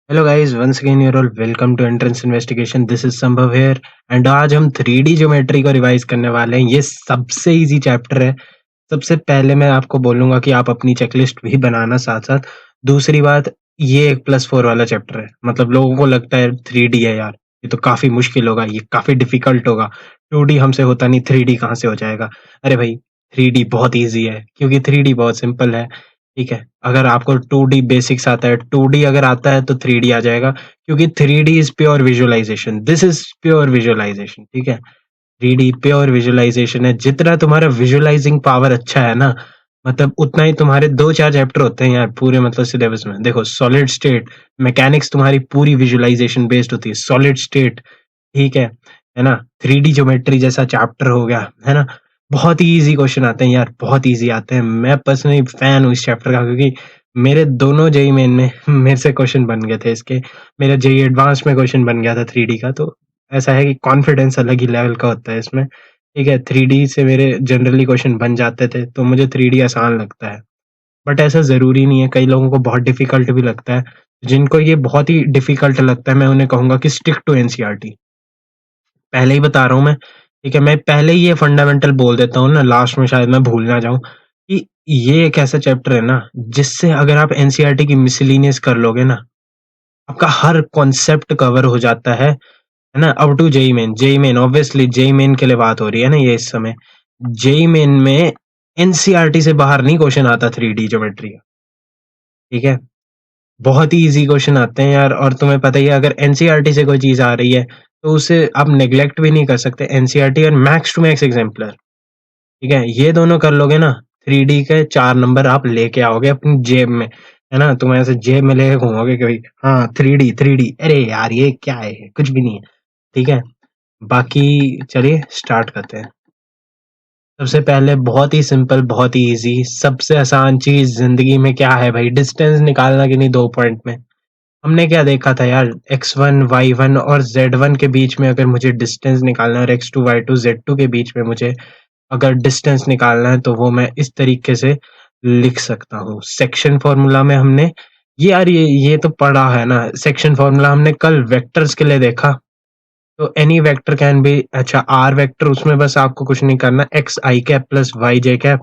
Hello guys, once again your all welcome to entrance investigation. This is Sambhav here and आज हम 3D geometry को revise करने वाले हैं। ये सबसे इजी चैप्टर है। सबसे पहले मैं आपको बोलूंगा कि आप अपनी चेकलिस्ट भी बनाना साथ साथ। दूसरी बात, ये 1+4 वाला चैप्टर है। मतलब लोगों को लगता है 3D है यार, ये तो काफी मुश्किल होगा, ये काफी डिफिकल्ट होगा, 2D हमसे होता नहीं, 3D कहाँ से हो जाएगा। अरे भाई, 3D बहुत ईजी है क्योंकि 3D बहुत सिंपल है। ठीक है, अगर आपको 2D बेसिक्स आता है, 2D अगर आता है तो 3D आ जाएगा, क्योंकि 3D is pure visualisation. This is pure visualisation. ठीक है, 3D प्योर विजुअलाइजेशन है। जितना तुम्हारा विजुअलाइजिंग पावर अच्छा है ना, मतलब उतना ही तुम्हारे 2-4 चैप्टर होते हैं यार पूरे मतलब सिलेबस में। देखो, सॉलिड स्टेट मैकेनिक्स तुम्हारी पूरी विजुअलाइजेशन बेस्ड होती है। सॉलिड स्टेट, ठीक है ना। 3D ज्योमेट्री जैसा चैप्टर हो गया, है ना। बहुत ही इजी क्वेश्चन आते हैं यार, बहुत इजी आते हैं। मैं पर्सनली फैन हूँ इस चैप्टर का, क्योंकि मेरे दोनों जेई मेन में मेरे से क्वेश्चन बन गए थे इसके। मेरा जेई एडवांस में क्वेश्चन बन गया था 3D का। तो ऐसा है कि कॉन्फिडेंस अलग ही लेवल का होता है इसमें। ठीक है, 3D से मेरे जनरली क्वेश्चन बन जाते थे, तो मुझे 3D आसान लगता है। बट ऐसा ज़रूरी नहीं है, कई लोगों को बहुत डिफ़िकल्ट भी लगता है। जिनको ये बहुत ही डिफ़िकल्ट लगता है, मैं उन्हें कहूँगा कि स्टिक टू एनसीईआरटी। पहले ही बता रहा हूँ मैं, ठीक है? मैं पहले ही ये फंडामेंटल बोल देता हूँ ना, लास्ट में शायद मैं भूल ना जाऊँ, कि ये एक ऐसा चैप्टर है ना, जिससे अगर आप एनसीईआरटी की मिसलेनियस कर लोगे ना, आपका हर कॉन्सेप्ट कवर हो जाता है ना? Up to JEE main. JEE main obviously JEE main के लिए बात हो रही है ना ये इस समय। जेईई मेन में एनसीईआरटी से बाहर नहीं क्वेश्चन आता 3D ज्योमेट्री का, ठीक है? बहुत ही ईज़ी क्वेश्चन आते हैं यार, और तुम्हें पता ही है, अगर एनसीईआरटी से कोई चीज़ आ रही है, तो उसे आप नेग्लेक्ट भी नहीं कर सकते। एनसीईआरटी और मैक्स टू मैक्स एग्जाम्पलर, ठीक है? ये दोनों कर लोगे ना, 3D के 4 नंबर आप लेके आओगे अपनी जेब में, है ना? तुम ऐसे जेब में लेके घूमोगे कि भाई हाँ 3D अरे यार ये क्या है? कुछ भी नहीं है, ठीक है? बाकी चलिए स्टार्ट करते हैं। सबसे पहले बहुत ही सिंपल, बहुत ही ईज़ी, सबसे आसान चीज़ ज़िंदगी में क्या है भाई? डिस्टेंस निकालना कि नहीं 2 पॉइंट में। हमने क्या देखा था यार, x1 y1 और z1 के बीच में अगर मुझे डिस्टेंस निकालना है, और x2 y2 z2 के बीच में मुझे अगर डिस्टेंस निकालना है, तो वो मैं इस तरीके से लिख सकता हूँ। सेक्शन फॉर्मूला में हमने ये यार ये तो पढ़ा है ना। सेक्शन फॉर्मूला हमने कल वेक्टर्स के लिए देखा। तो एनी वेक्टर कैन बी, अच्छा आर वेक्टर, उसमें बस आपको कुछ नहीं करना, एक्स आई कैप प्लस वाई जे कैप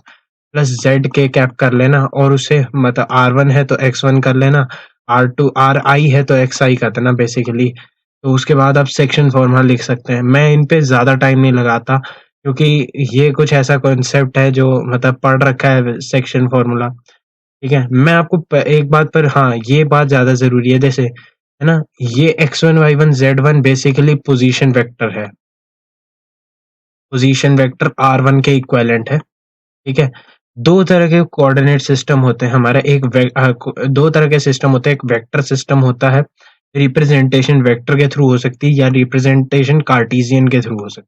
प्लस जेड के कैप कर लेना, और उसे मतलब R1 है तो x1 कर लेना, R2 RI है तो XI कर देना बेसिकली। तो उसके बाद आप सेक्शन फॉर्मूला लिख सकते हैं। मैं इन पे ज़्यादा टाइम नहीं लगाता, क्योंकि ये कुछ ऐसा कॉन्सेप्ट है जो मतलब पढ़ रखा है सेक्शन फॉर्मूला। ठीक है, मैं आपको एक बात पर, हाँ ये बात ज़्यादा ज़रूरी है, जैसे है ना, ये x1 y1 z1 basically position vector है। पोजीशन वेक्टर R1 के इक्विवेलेंट है। ठीक है, दो तरह के कोऑर्डिनेट सिस्टम होते हैं हमारा। दो तरह के सिस्टम होते हैं, एक वेक्टर सिस्टम होता है, रिप्रेजेंटेशन वेक्टर के थ्रू हो सकती है, या रिप्रेजेंटेशन कार्टेशियन के थ्रू हो सकती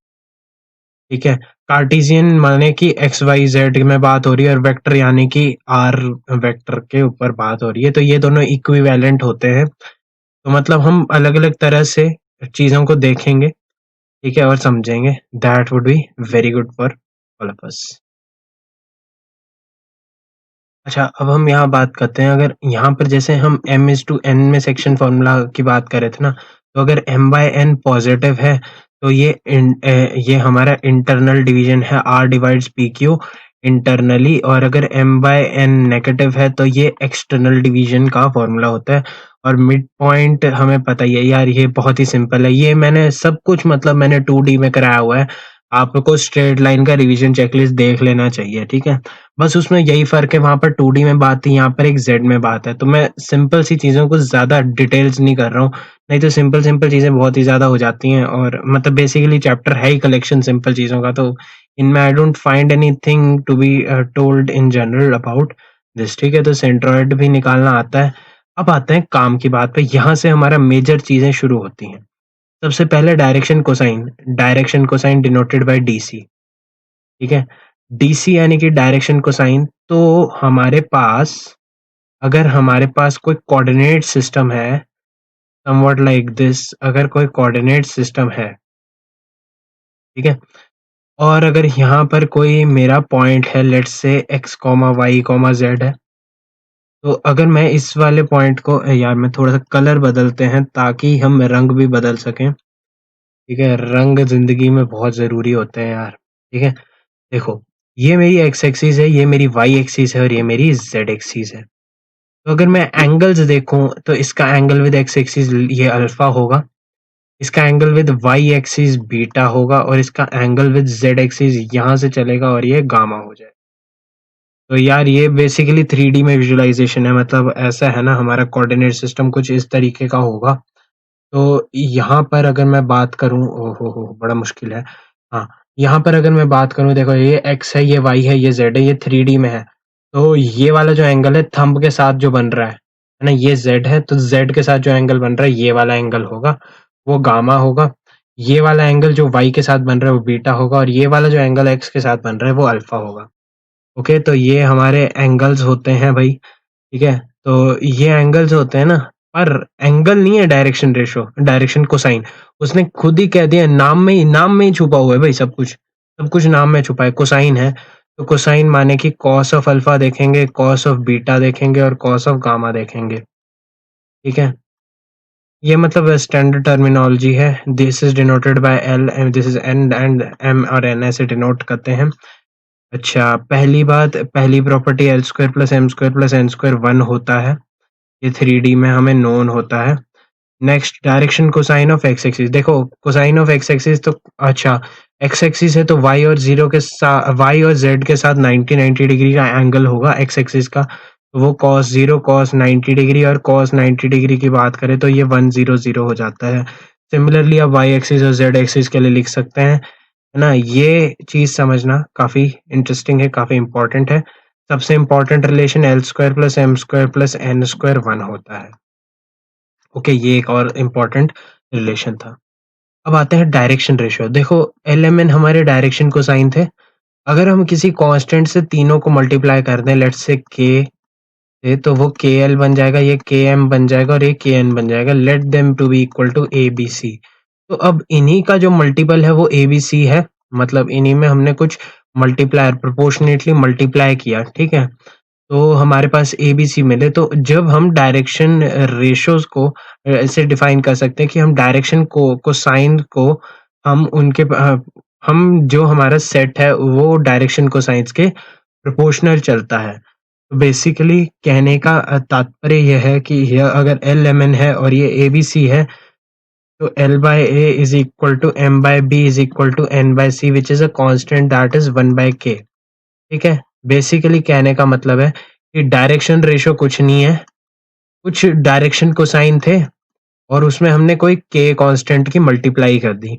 है। ठीक है, कार्टेशियन माने कि एक्स वाई जेड में बात हो रही है, और वेक्टर यानी कि आर वेक्टर के ऊपर बात हो रही है। तो ये दोनों इक्विवेलेंट होते हैं। तो मतलब हम अलग अलग तरह से चीजों को देखेंगे, ठीक है, और समझेंगे। That would be very good for all of us. अच्छा, अब हम यहाँ बात करते हैं, अगर यहाँ पर जैसे हम m/n में सेक्शन फॉर्मूला की बात कर रहे थे ना, तो अगर m/n पॉजिटिव है, तो ये हमारा इंटरनल डिवीजन है, r डिवाइड्स pq इंटरनली, और अगर m/n नेगेटिव है, तो ये एक्सटर्नल डिवीजन का फॉर्मूला होता है। और मिड पॉइंट हमें पता ही है यार, ये बहुत ही सिंपल है। ये मैंने सब कुछ मतलब मैंने 2D में कराया हुआ है। आपको स्ट्रेट लाइन का रिवीजन चेकलिस्ट देख लेना चाहिए, ठीक है। बस उसमें यही फ़र्क है, वहाँ पर 2D में बात थी, यहाँ पर एक ज़ेड में बात है। तो मैं सिंपल सी चीज़ों को ज़्यादा डिटेल्स नहीं कर रहा हूँ, नहीं तो सिंपल-सिंपल चीज़ें बहुत ही ज़्यादा हो जाती हैं, और मतलब बेसिकली चैप्टर है ही कलेक्शन सिंपल चीज़ों का। तो इनमें I don't find anything to be told in general about this, ठीक है। तो सेंट्रोइड भी निकालना आता है। अब आते हैं काम की बात पे, यहाँ से हमारा मेजर चीज़ें शुरू होती हैं। सबसे पहले direction cosine denoted by DC, ठीक है। डीसी यानी कि डायरेक्शन कोसाइन। तो हमारे पास, अगर हमारे पास कोई कोऑर्डिनेट सिस्टम है, समव्हाट लाइक दिस, अगर कोई कोऑर्डिनेट सिस्टम है, ठीक है, और अगर यहाँ पर कोई मेरा पॉइंट है, let's say x, y, z है, तो अगर मैं इस वाले पॉइंट को यार मैं थोड़ा-सा कलर बदलते हैं ताकि हम रंग भी बदल सकें, ठीक है? रंग ज़िंदगी में बहुत ज़रूरी होते हैं यार, ठीक है? देखो, ये मेरी एक्स एक्सिस है, ये मेरी वाई एक्सिस है और ये मेरी ज़ेड एक्सिस है। तो अगर मैं एंगल्स देखूँ तो इसका एंगल विद एक्स एक्सिस ये अल्फ़ा होगा, इसका angle with Y axis beta होगा और इसका एंगल विद ज़ेड एक्सिस यहाँ से चलेगा और ये गामा हो जाएगा। तो यार ये बेसिकली 3D में विजुअलाइज़ेशन है, मतलब ऐसा है ना, हमारा कोऑर्डिनेट सिस्टम कुछ इस तरीके का होगा। तो यहाँ पर अगर मैं बात करूँ, ओहो हो! बड़ा मुश्किल है। हाँ, यहाँ पर अगर मैं बात करूँ, देखो ये एक्स है, ये वाई है, ये ज़ेड है, ये 3D में है। तो ये वाला जो एंगल है थंब के साथ जो बन रहा है ना? ये ज़ेड है, तो ज़ेड के साथ जो एंगल बन रहा है ये वाला एंगल होगा, वो गामा होगा। ये वाला एंगल जो वाई के साथ बन रहा है वो बीटा होगा और ये वाला जो एंगल एक्स के साथ बन रहा है वो अल्फ़ा होगा। ओके, तो ये हमारे एंगल्स होते हैं भाई, ठीक है? तो ये एंगल्स होते हैं ना, पर एंगल नहीं है डायरेक्शन रेशो, डायरेक्शन कोसाइन। उसने खुद ही कह दिया, नाम में ही छुपा हुआ है भाई सब कुछ। सब कुछ नाम में छुपा है, कोसाइन है। तो कोसाइन माने कि कॉस ऑफ अल्फा देखेंगे, कॉस ऑफ बीटा देखेंगे और कॉस ऑफ गामा देखेंगे, ठीक है? ये मतलब स्टैंडर्ड टर्मिनोलॉजी है। This is denoted by L and this is N and M और एन ऐसे डिनोट करते हैं। अच्छा, पहली property L square plus M square plus N square 1 होता है। ये 3D में हमें नोन होता है। Next, direction cosine of x axis. देखो कोसाइन ऑफ एक्स एक्सिस तो अच्छा, एक्स एक्सिस है तो वाई और जेड के साथ 90 डिग्री का एंगल होगा एक्स एक्सिस का। तो वो कॉस 0 कॉस 90 डिग्री और कॉस 90 डिग्री की बात करें तो ये 100 हो जाता है। सिमिलरली आप वाई एक्सिस और जेड एक्सिस के लिए लिख सकते हैं, है ना? ये चीज़ समझना काफ़ी इंटरेस्टिंग है, काफ़ी इम्पोर्टेंट है। सबसे important relation L square plus M square plus N square 1 होता है। ओके, ये एक और इम्पोर्टेंट रिलेशन था। अब आते हैं डायरेक्शन रेशियो। देखो एल-एम-एन हमारे डायरेक्शन कोसाइन थे। अगर हम किसी कांस्टेंट से तीनों को मल्टीप्लाई कर दें, लेट्स से के से, तो वो के-एल बन जाएगा, ये के-एम बन जाएगा और ये के-एन बन जाएगा। Let them to be equal to A B C. तो अब इन्हीं का जो मल्टीपल है वो ए-बी-सी है। मतलब इन्हीं में हमने कुछ मल्टीप्लायर प्रोपोर्शनेटली मल्टीप्लाई किया, ठीक है? तो हमारे पास एबीसी मिले, तो जब हम डायरेक्शन रेशियोज़ को ऐसे डिफाइन कर सकते हैं कि हम डायरेक्शन को कोसाइन को हम हम जो हमारा सेट है वो डायरेक्शन कोसाइन्स के प्रोपोर्शनल चलता है। तो बेसिकली कहने का तात्पर्य यह है कि यह अगर एल-एम-एन है और ये एबीसी है, तो L by A is equal to M by B is equal to N by C which is a constant that is 1 by K। ठीक है? बेसिकली कहने का मतलब है कि डायरेक्शन रेशियो कुछ नहीं है, कुछ डायरेक्शन कोसाइन थे और उसमें हमने कोई k कांस्टेंट की मल्टीप्लाई कर दी,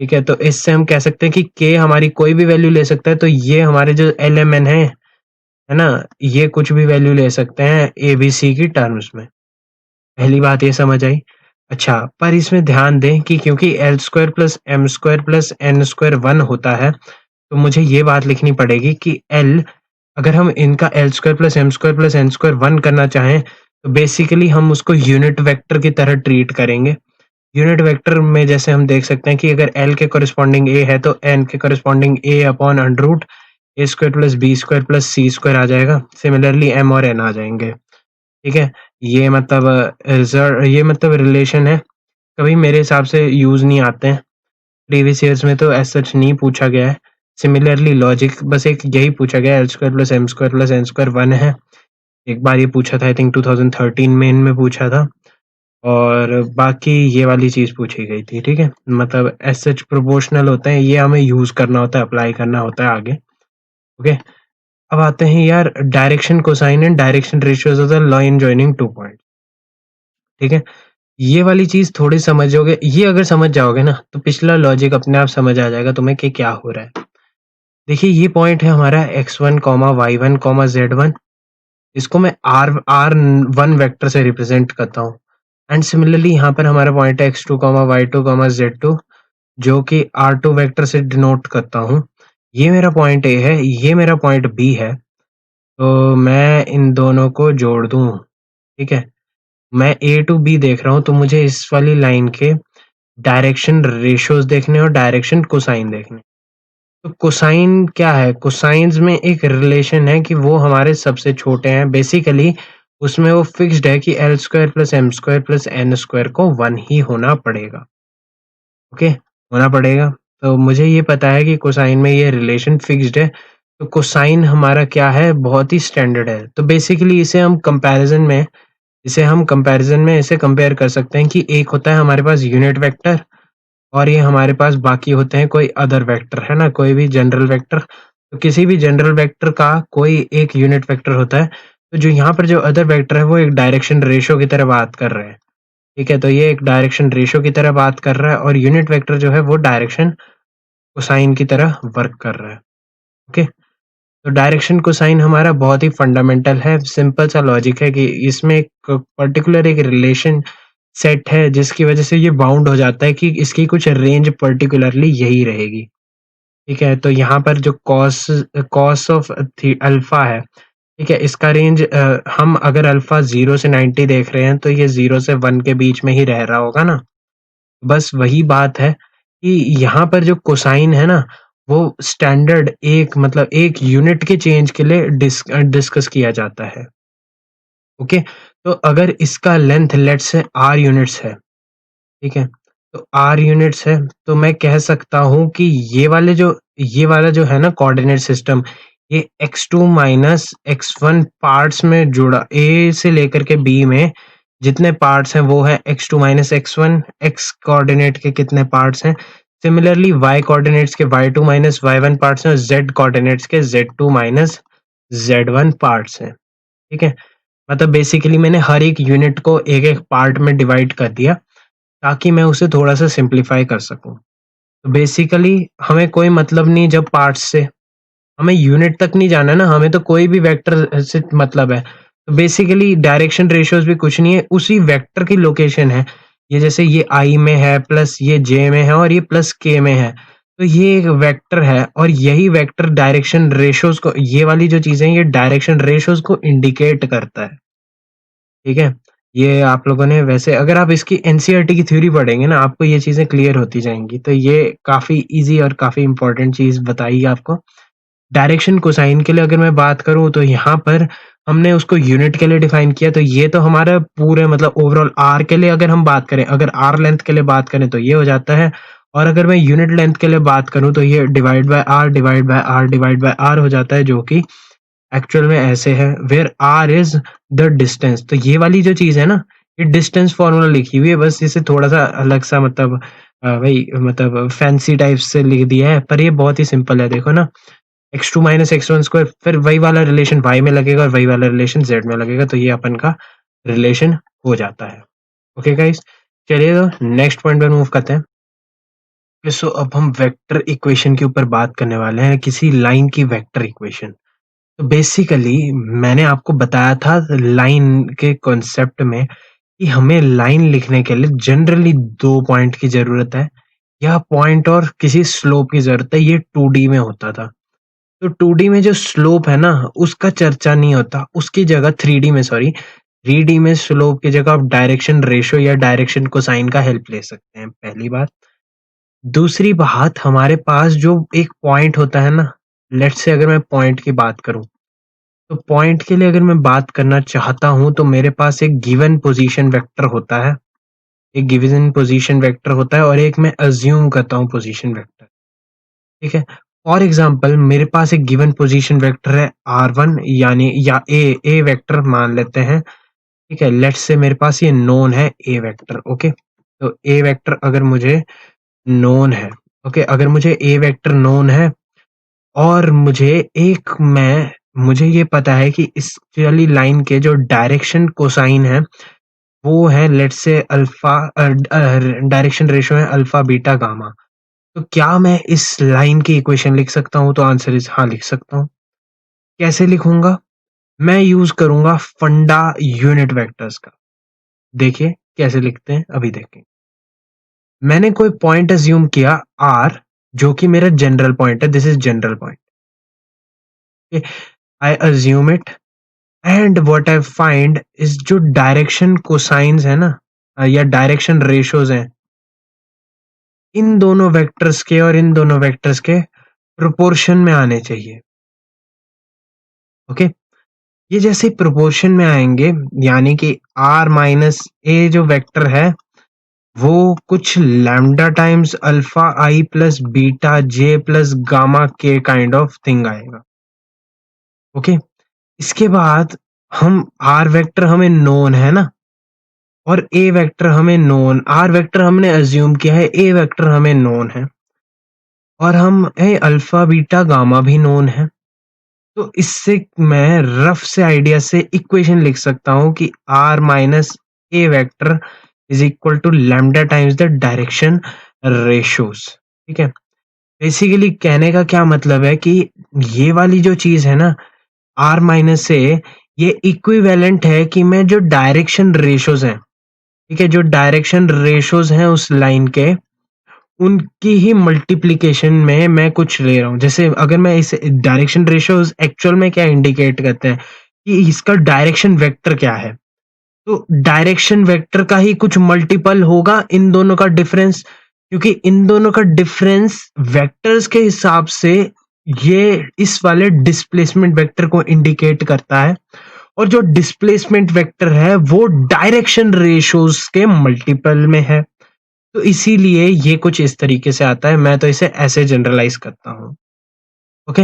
ठीक है? तो इससे हम कह सकते हैं कि k हमारी कोई भी वैल्यू ले सकता है, तो ये हमारे जो एल-एम-एन है ना? ये कुछ भी वैल्यू ले सकते हैं ए-बी-सी की टर्म्स में। पहली बात ये समझ आई। अच्छा, पर इसमें ध्यान दें कि क्योंकि L square plus M square plus N square 1 होता है, तो मुझे ये बात लिखनी पड़ेगी कि एल, अगर हम इनका L square plus M square plus N square 1 करना चाहें, तो बेसिकली हम उसको यूनिट वेक्टर की तरह ट्रीट करेंगे। यूनिट वेक्टर में जैसे हम देख सकते हैं कि अगर एल के कॉरेस्पॉन्डिंग ए है, तो एन के corresponding A upon under root A square plus B square plus C square आ जाएगा। सिमिलरली एम और एन आ जाएँगे, ठीक है? ये मतलब रिलेशन है, कभी मेरे हिसाब से यूज़ नहीं आते हैं। प्रीवियस ईयर्स में तो एज़ सच नहीं पूछा गया है। सिमिलरली लॉजिक बस एक यही पूछा गया है, L square plus M square plus N square 1 है। एक बार ये पूछा था, आई थिंक 2013 में इनमें पूछा था और बाकी ये वाली चीज़ पूछी गई थी, ठीक है? मतलब एज़ सच प्रोपोर्शनल होते हैं, ये हमें यूज़ करना होता है, अप्लाई करना होता है आगे, ओके? अब आते हैं यार direction cosine and direction ratios of the line joining 2 point, ठीक है? ये वाली चीज़ थोड़ी समझोगे, ये अगर समझ जाओगे ना, तो पिछला लॉजिक अपने आप समझ आ जाएगा तुम्हें कि क्या हो रहा है। देखिए ये पॉइंट है हमारा x1, y1, z1। इसको मैं r1 वेक्टर से रिप्रेजेंट करता हूँ एंड सिमिलरली यहाँ पर हमारा पॉइंट है x2, y2, z2 जो कि r2 वेक्टर से डिनोट करता हूँ। ये मेरा पॉइंट A है, ये मेरा पॉइंट B है। तो मैं इन दोनों को जोड़ दूँ, ठीक है? मैं A टू B देख रहा हूँ, तो मुझे इस वाली लाइन के डायरेक्शन रेशियोज़ देखने और डायरेक्शन कोसाइन देखने। तो कोसाइन क्या है? कोसाइन्स में एक रिलेशन है कि वो हमारे सबसे छोटे हैं। बेसिकली उसमें वो फिक्स्ड है कि L square plus M square plus N square को 1 ही होना पड़ेगा। ओके, होना पड़ेगा। तो मुझे ये पता है कि कोसाइन में ये रिलेशन फिक्स्ड है, तो कोसाइन हमारा क्या है, बहुत ही स्टैंडर्ड है। तो बेसिकली इसे हम कंपैरिजन में इसे कंपेयर कर सकते हैं कि एक होता है हमारे पास यूनिट वेक्टर और ये हमारे पास बाकी होते हैं कोई अदर वेक्टर, है ना? कोई भी जनरल वेक्टर। तो किसी भी जनरल वेक्टर का कोई एक यूनिट वेक्टर होता है, तो जो यहाँ पर जो अदर वेक्टर है वो एक डायरेक्शन रेशियो की तरह बात कर रहे हैं। ठीक है, तो ये एक डायरेक्शन रेशियो की तरह बात कर रहा है और यूनिट वेक्टर जो है वो डायरेक्शन कोसाइन की तरह वर्क कर रहा है। ओके, तो डायरेक्शन कोसाइन हमारा बहुत ही फंडामेंटल है। सिंपल सा लॉजिक है कि इसमें एक पर्टिकुलर एक रिलेशन सेट है जिसकी वजह से ये बाउंड हो जाता है कि इसकी कुछ रेंज पर्टिकुलरली यही रहेगी। ठीक है, तो यहाँ पर जो कॉस कॉस ऑफ अल्फा है, ठीक है, इसका रेंज हम अगर अल्फा 0 से 90 देख रहे हैं तो ये 0 से 1 के बीच में ही रह रहा होगा ना। बस वही बात है कि यहाँ पर जो कोसाइन है ना, वो स्टैंडर्ड एक मतलब एक यूनिट के चेंज के लिए डिस्कस किया जाता है। ओके, तो अगर इसका length let's say r units है, ठीक है, तो r यूनिट्स है, तो मैं कह सकता हूँ कि ये वाला जो है ना कोऑर्डिनेट सिस्टम, ये x2 माइनस x1 पार्ट्स में जुड़ा, a से लेकर के b में जितने पार्ट्स हैं वो है x2 minus x1, x coordinate के कितने पार्ट्स हैं, सिमिलरली y कोऑर्डिनेट्स के y2 माइनस y1 पार्ट्स हैं और z कोऑर्डिनेट्स के z2 माइनस z1 पार्ट्स हैं। ठीक है, मतलब बेसिकली मैंने हर एक यूनिट को एक एक पार्ट में डिवाइड कर दिया ताकि मैं उसे थोड़ा सा सिंप्लीफाई कर सकूं। तो बेसिकली हमें कोई मतलब नहीं जब पार्ट्स से, हमें यूनिट तक नहीं जाना ना, हमें तो कोई भी वेक्टर से मतलब है। तो बेसिकली डायरेक्शन रेशियोज भी कुछ नहीं है, उसी वेक्टर की लोकेशन है। ये जैसे ये आई में है प्लस ये जे में है और ये प्लस के में है, तो ये एक वेक्टर है और यही वेक्टर डायरेक्शन रेशियोज को, ये वाली जो चीजें ये डायरेक्शन रेशियोज को इंडिकेट करता है। ठीक है? ये आप लोगों ने वैसे अगर आप इसकी एनसीईआरटी की थ्योरी पढ़ेंगे ना, आपको ये चीज़ें क्लियर होती जाएँगी। तो ये काफ़ी ईज़ी और काफ़ी इम्पोर्टेंट चीज़ बताई आपको। डायरेक्शन कोसाइन के लिए अगर मैं बात करूँ तो यहाँ पर हमने उसको यूनिट के लिए डिफाइन किया, तो ये तो हमारा पूरे मतलब ओवरऑल आर के लिए अगर हम बात करें, अगर आर लेंथ के लिए बात करें तो ये हो जाता है और अगर मैं यूनिट लेंथ के लिए बात करूँ तो ये divide by R divide by R divide by R हो जाता है, जो कि एक्चुअल में ऐसे है where R is the distance. तो ये वाली जो चीज है ना, ये डिस्टेंस फॉर्मूला लिखी हुई है, बस इसे थोड़ा सा अलग सा मतलब वही मतलब फैंसी टाइप से लिख दिया है, पर ये बहुत ही सिंपल है। देखो ना, X two minus X one square, फिर वही वाला रिलेशन वाई में लगेगा और वही वाला रिलेशन जेड में लगेगा, तो ये अपन का रिलेशन हो जाता है। ओके गाइस, चलिए तो नेक्स्ट पॉइंट पर मूव करते हैं। सो अब हम वेक्टर इक्वेशन के ऊपर बात करने वाले हैं, किसी लाइन की वेक्टर इक्वेशन। तो बेसिकली मैंने आपको बताया था लाइन के कॉन्सेप्ट में कि हमें लाइन लिखने के लिए जनरली 2 पॉइंट की ज़रूरत है, या पॉइंट और किसी स्लोप की ज़रूरत है। ये 2D में होता था। तो 2D में जो स्लोप है ना, उसका चर्चा नहीं होता। उसकी जगह 3D में, सॉरी, 3D में स्लोप की जगह आप डायरेक्शन रेशियो या डायरेक्शन कोसाइन का हेल्प ले सकते हैं, पहली बात। दूसरी बात, हमारे पास जो एक पॉइंट होता है ना, लेट्स से अगर मैं पॉइंट की बात करूँ, तो पॉइंट के लिए अगर मैं बात करना चाहता हूँ तो मेरे पास एक गिवन पोजीशन वेक्टर होता है, एक गिवन पोजीशन वेक्टर होता है और एक मैं अज्यूम करता हूँ पोजीशन वेक्टर। ठीक है, फॉर एग्जांपल मेरे पास एक गिवन पोजीशन वेक्टर है r1, यानी या ए वेक्टर मान लेते हैं। ठीक है, लेट्स से मेरे पास ये नोन है ए वेक्टर। ओके, तो ए वेक्टर अगर मुझे नोन है, ओके, अगर मुझे ए वेक्टर नोन है और मुझे ये पता है कि इस वाली लाइन के जो डायरेक्शन कोसाइन है वो है let's say alpha, direction ratio है अल्फा बीटा गामा। तो क्या मैं इस लाइन की इक्वेशन लिख सकता हूँ? तो आंसर इज हाँ, लिख सकता हूँ। कैसे लिखूंगा? मैं यूज करूंगा फंडा यूनिट वेक्टर्स का। देखिए कैसे लिखते हैं, अभी देखें। मैंने कोई पॉइंट अज्यूम किया आर, जो कि मेरा जनरल पॉइंट है, this is general point. I assume it and what I find is जो डायरेक्शन कोसाइंस है ना, या डायरेक्शन रेशियोज हैं, इन दोनों वेक्टर्स के और इन दोनों वेक्टर्स के प्रोपोर्शन में आने चाहिए। ओके, ये जैसे प्रोपोर्शन में आएंगे, यानी कि आर माइनस ए जो वेक्टर है वो कुछ लैम्डा टाइम्स अल्फा आई प्लस बीटा जे प्लस गामा के काइंड ऑफ थिंग आएगा। ओके, इसके बाद हम आर वेक्टर हमें नोन है ना, और ए वेक्टर हमें नोन, आर वेक्टर हमने अज्यूम किया है, ए वेक्टर हमें नोन है, और हम अल्फा बीटा गामा भी नोन है। तो इससे मैं रफ से आइडिया से इक्वेशन लिख सकता हूं कि R minus A vector is equal to lambda times the direction ratios. ठीक है, बेसिकली कहने का क्या मतलब है कि ये वाली जो चीज है ना, आर माइनस ए, ये इक्विवेलेंट है कि मैं जो डायरेक्शन रेशोज हैं, ठीक है, जो डायरेक्शन रेशोज हैं उस लाइन के, उनकी ही मल्टीप्लिकेशन में मैं कुछ ले रहा हूँ। जैसे अगर मैं इस डायरेक्शन रेशियोज एक्चुअल में क्या इंडिकेट करते हैं कि इसका डायरेक्शन वेक्टर क्या है, तो डायरेक्शन वेक्टर का ही कुछ मल्टीपल होगा इन दोनों का डिफरेंस, क्योंकि इन दोनों का डिफरेंस वेक्टर्स के हिसाब से ये इस वाले डिस्प्लेसमेंट वेक्टर को इंडिकेट करता है, और जो डिस्प्लेसमेंट वेक्टर है वो डायरेक्शन रेशियोज के मल्टीपल में है। तो इसीलिए ये कुछ इस तरीके से आता है, मैं तो इसे ऐसे जनरलाइज करता हूँ। ओके,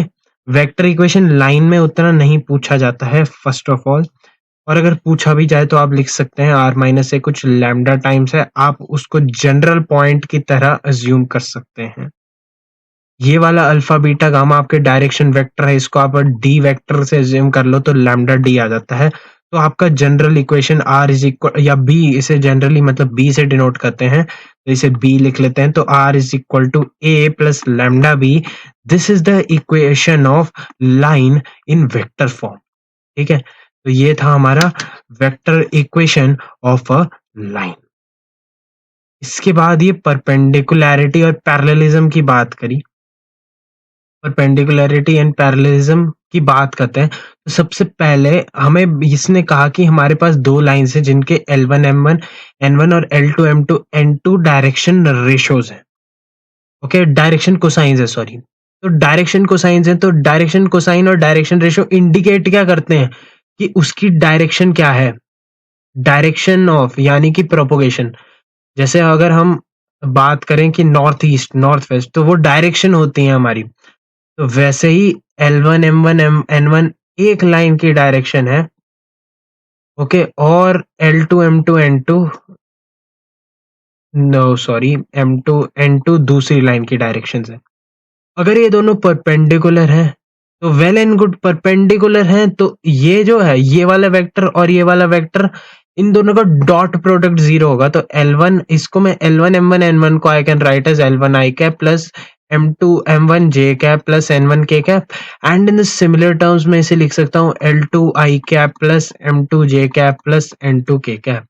वेक्टर इक्वेशन लाइन में उतना नहीं पूछा जाता है फर्स्ट ऑफ ऑल, और अगर पूछा भी जाए तो आप लिख सकते हैं आर माइनस से कुछ लैम्डा टाइम्स है, आप उसको जनरल पॉइंट की तरह अज्यूम कर सकते हैं। ये वाला अल्फा बीटा गामा आपके डायरेक्शन वेक्टर है, इसको आप डी वेक्टर से अज्यूम कर लो तो लैम्डा डी आ जाता है। तो आपका general equation R is equal, या बी, इसे जनरली मतलब बी से डिनोट करते हैं, तो इसे बी लिख लेते हैं, तो R is equal to A plus lambda B. This is the equation of line in vector form. ठीक है, तो ये था हमारा vector equation of a line. इसके बाद ये परपेंडिकुलैरिटी और पैरेललिज्म की बात करी, परपेंडिकुलैरिटी एंड पैरेललिज्म की बात करते हैं। तो सबसे पहले हमें इसने कहा कि हमारे पास दो लाइंस हैं जिनके L1 M1 N1 और L2 M2 N2 direction ratios हैं। ओके, डायरेक्शन कोसाइंस है, सॉरी। तो डायरेक्शन कोसाइंस है, तो डायरेक्शन कोसाइन और डायरेक्शन रेशो इंडिकेट क्या करते हैं कि उसकी डायरेक्शन क्या है, डायरेक्शन ऑफ यानी कि प्रोपोगेशन। जैसे अगर हम बात करें कि नॉर्थ ईस्ट नॉर्थ वेस्ट, तो वो डायरेक्शन होती है हमारी। तो वैसे ही L1 M1 N1 एक लाइन की डायरेक्शन है, ओके, और L2 M2 N2, no sorry, M2 N2 दूसरी लाइन की डायरेक्शन है। अगर ये दोनों परपेंडिकुलर हैं तो वेल एंड गुड, परपेंडिकुलर हैं तो ये जो है, ये वाला वेक्टर और ये वाला वेक्टर, इन दोनों का डॉट प्रोडक्ट जीरो होगा। तो L1, इसको मैं L1 M1 N1 को I can write as L1 I cap plus M2 M1 J cap plus N1 K cap, and in the similar terms में इसे लिख सकता हूँ L2 I cap plus M2 J cap plus N2 K cap.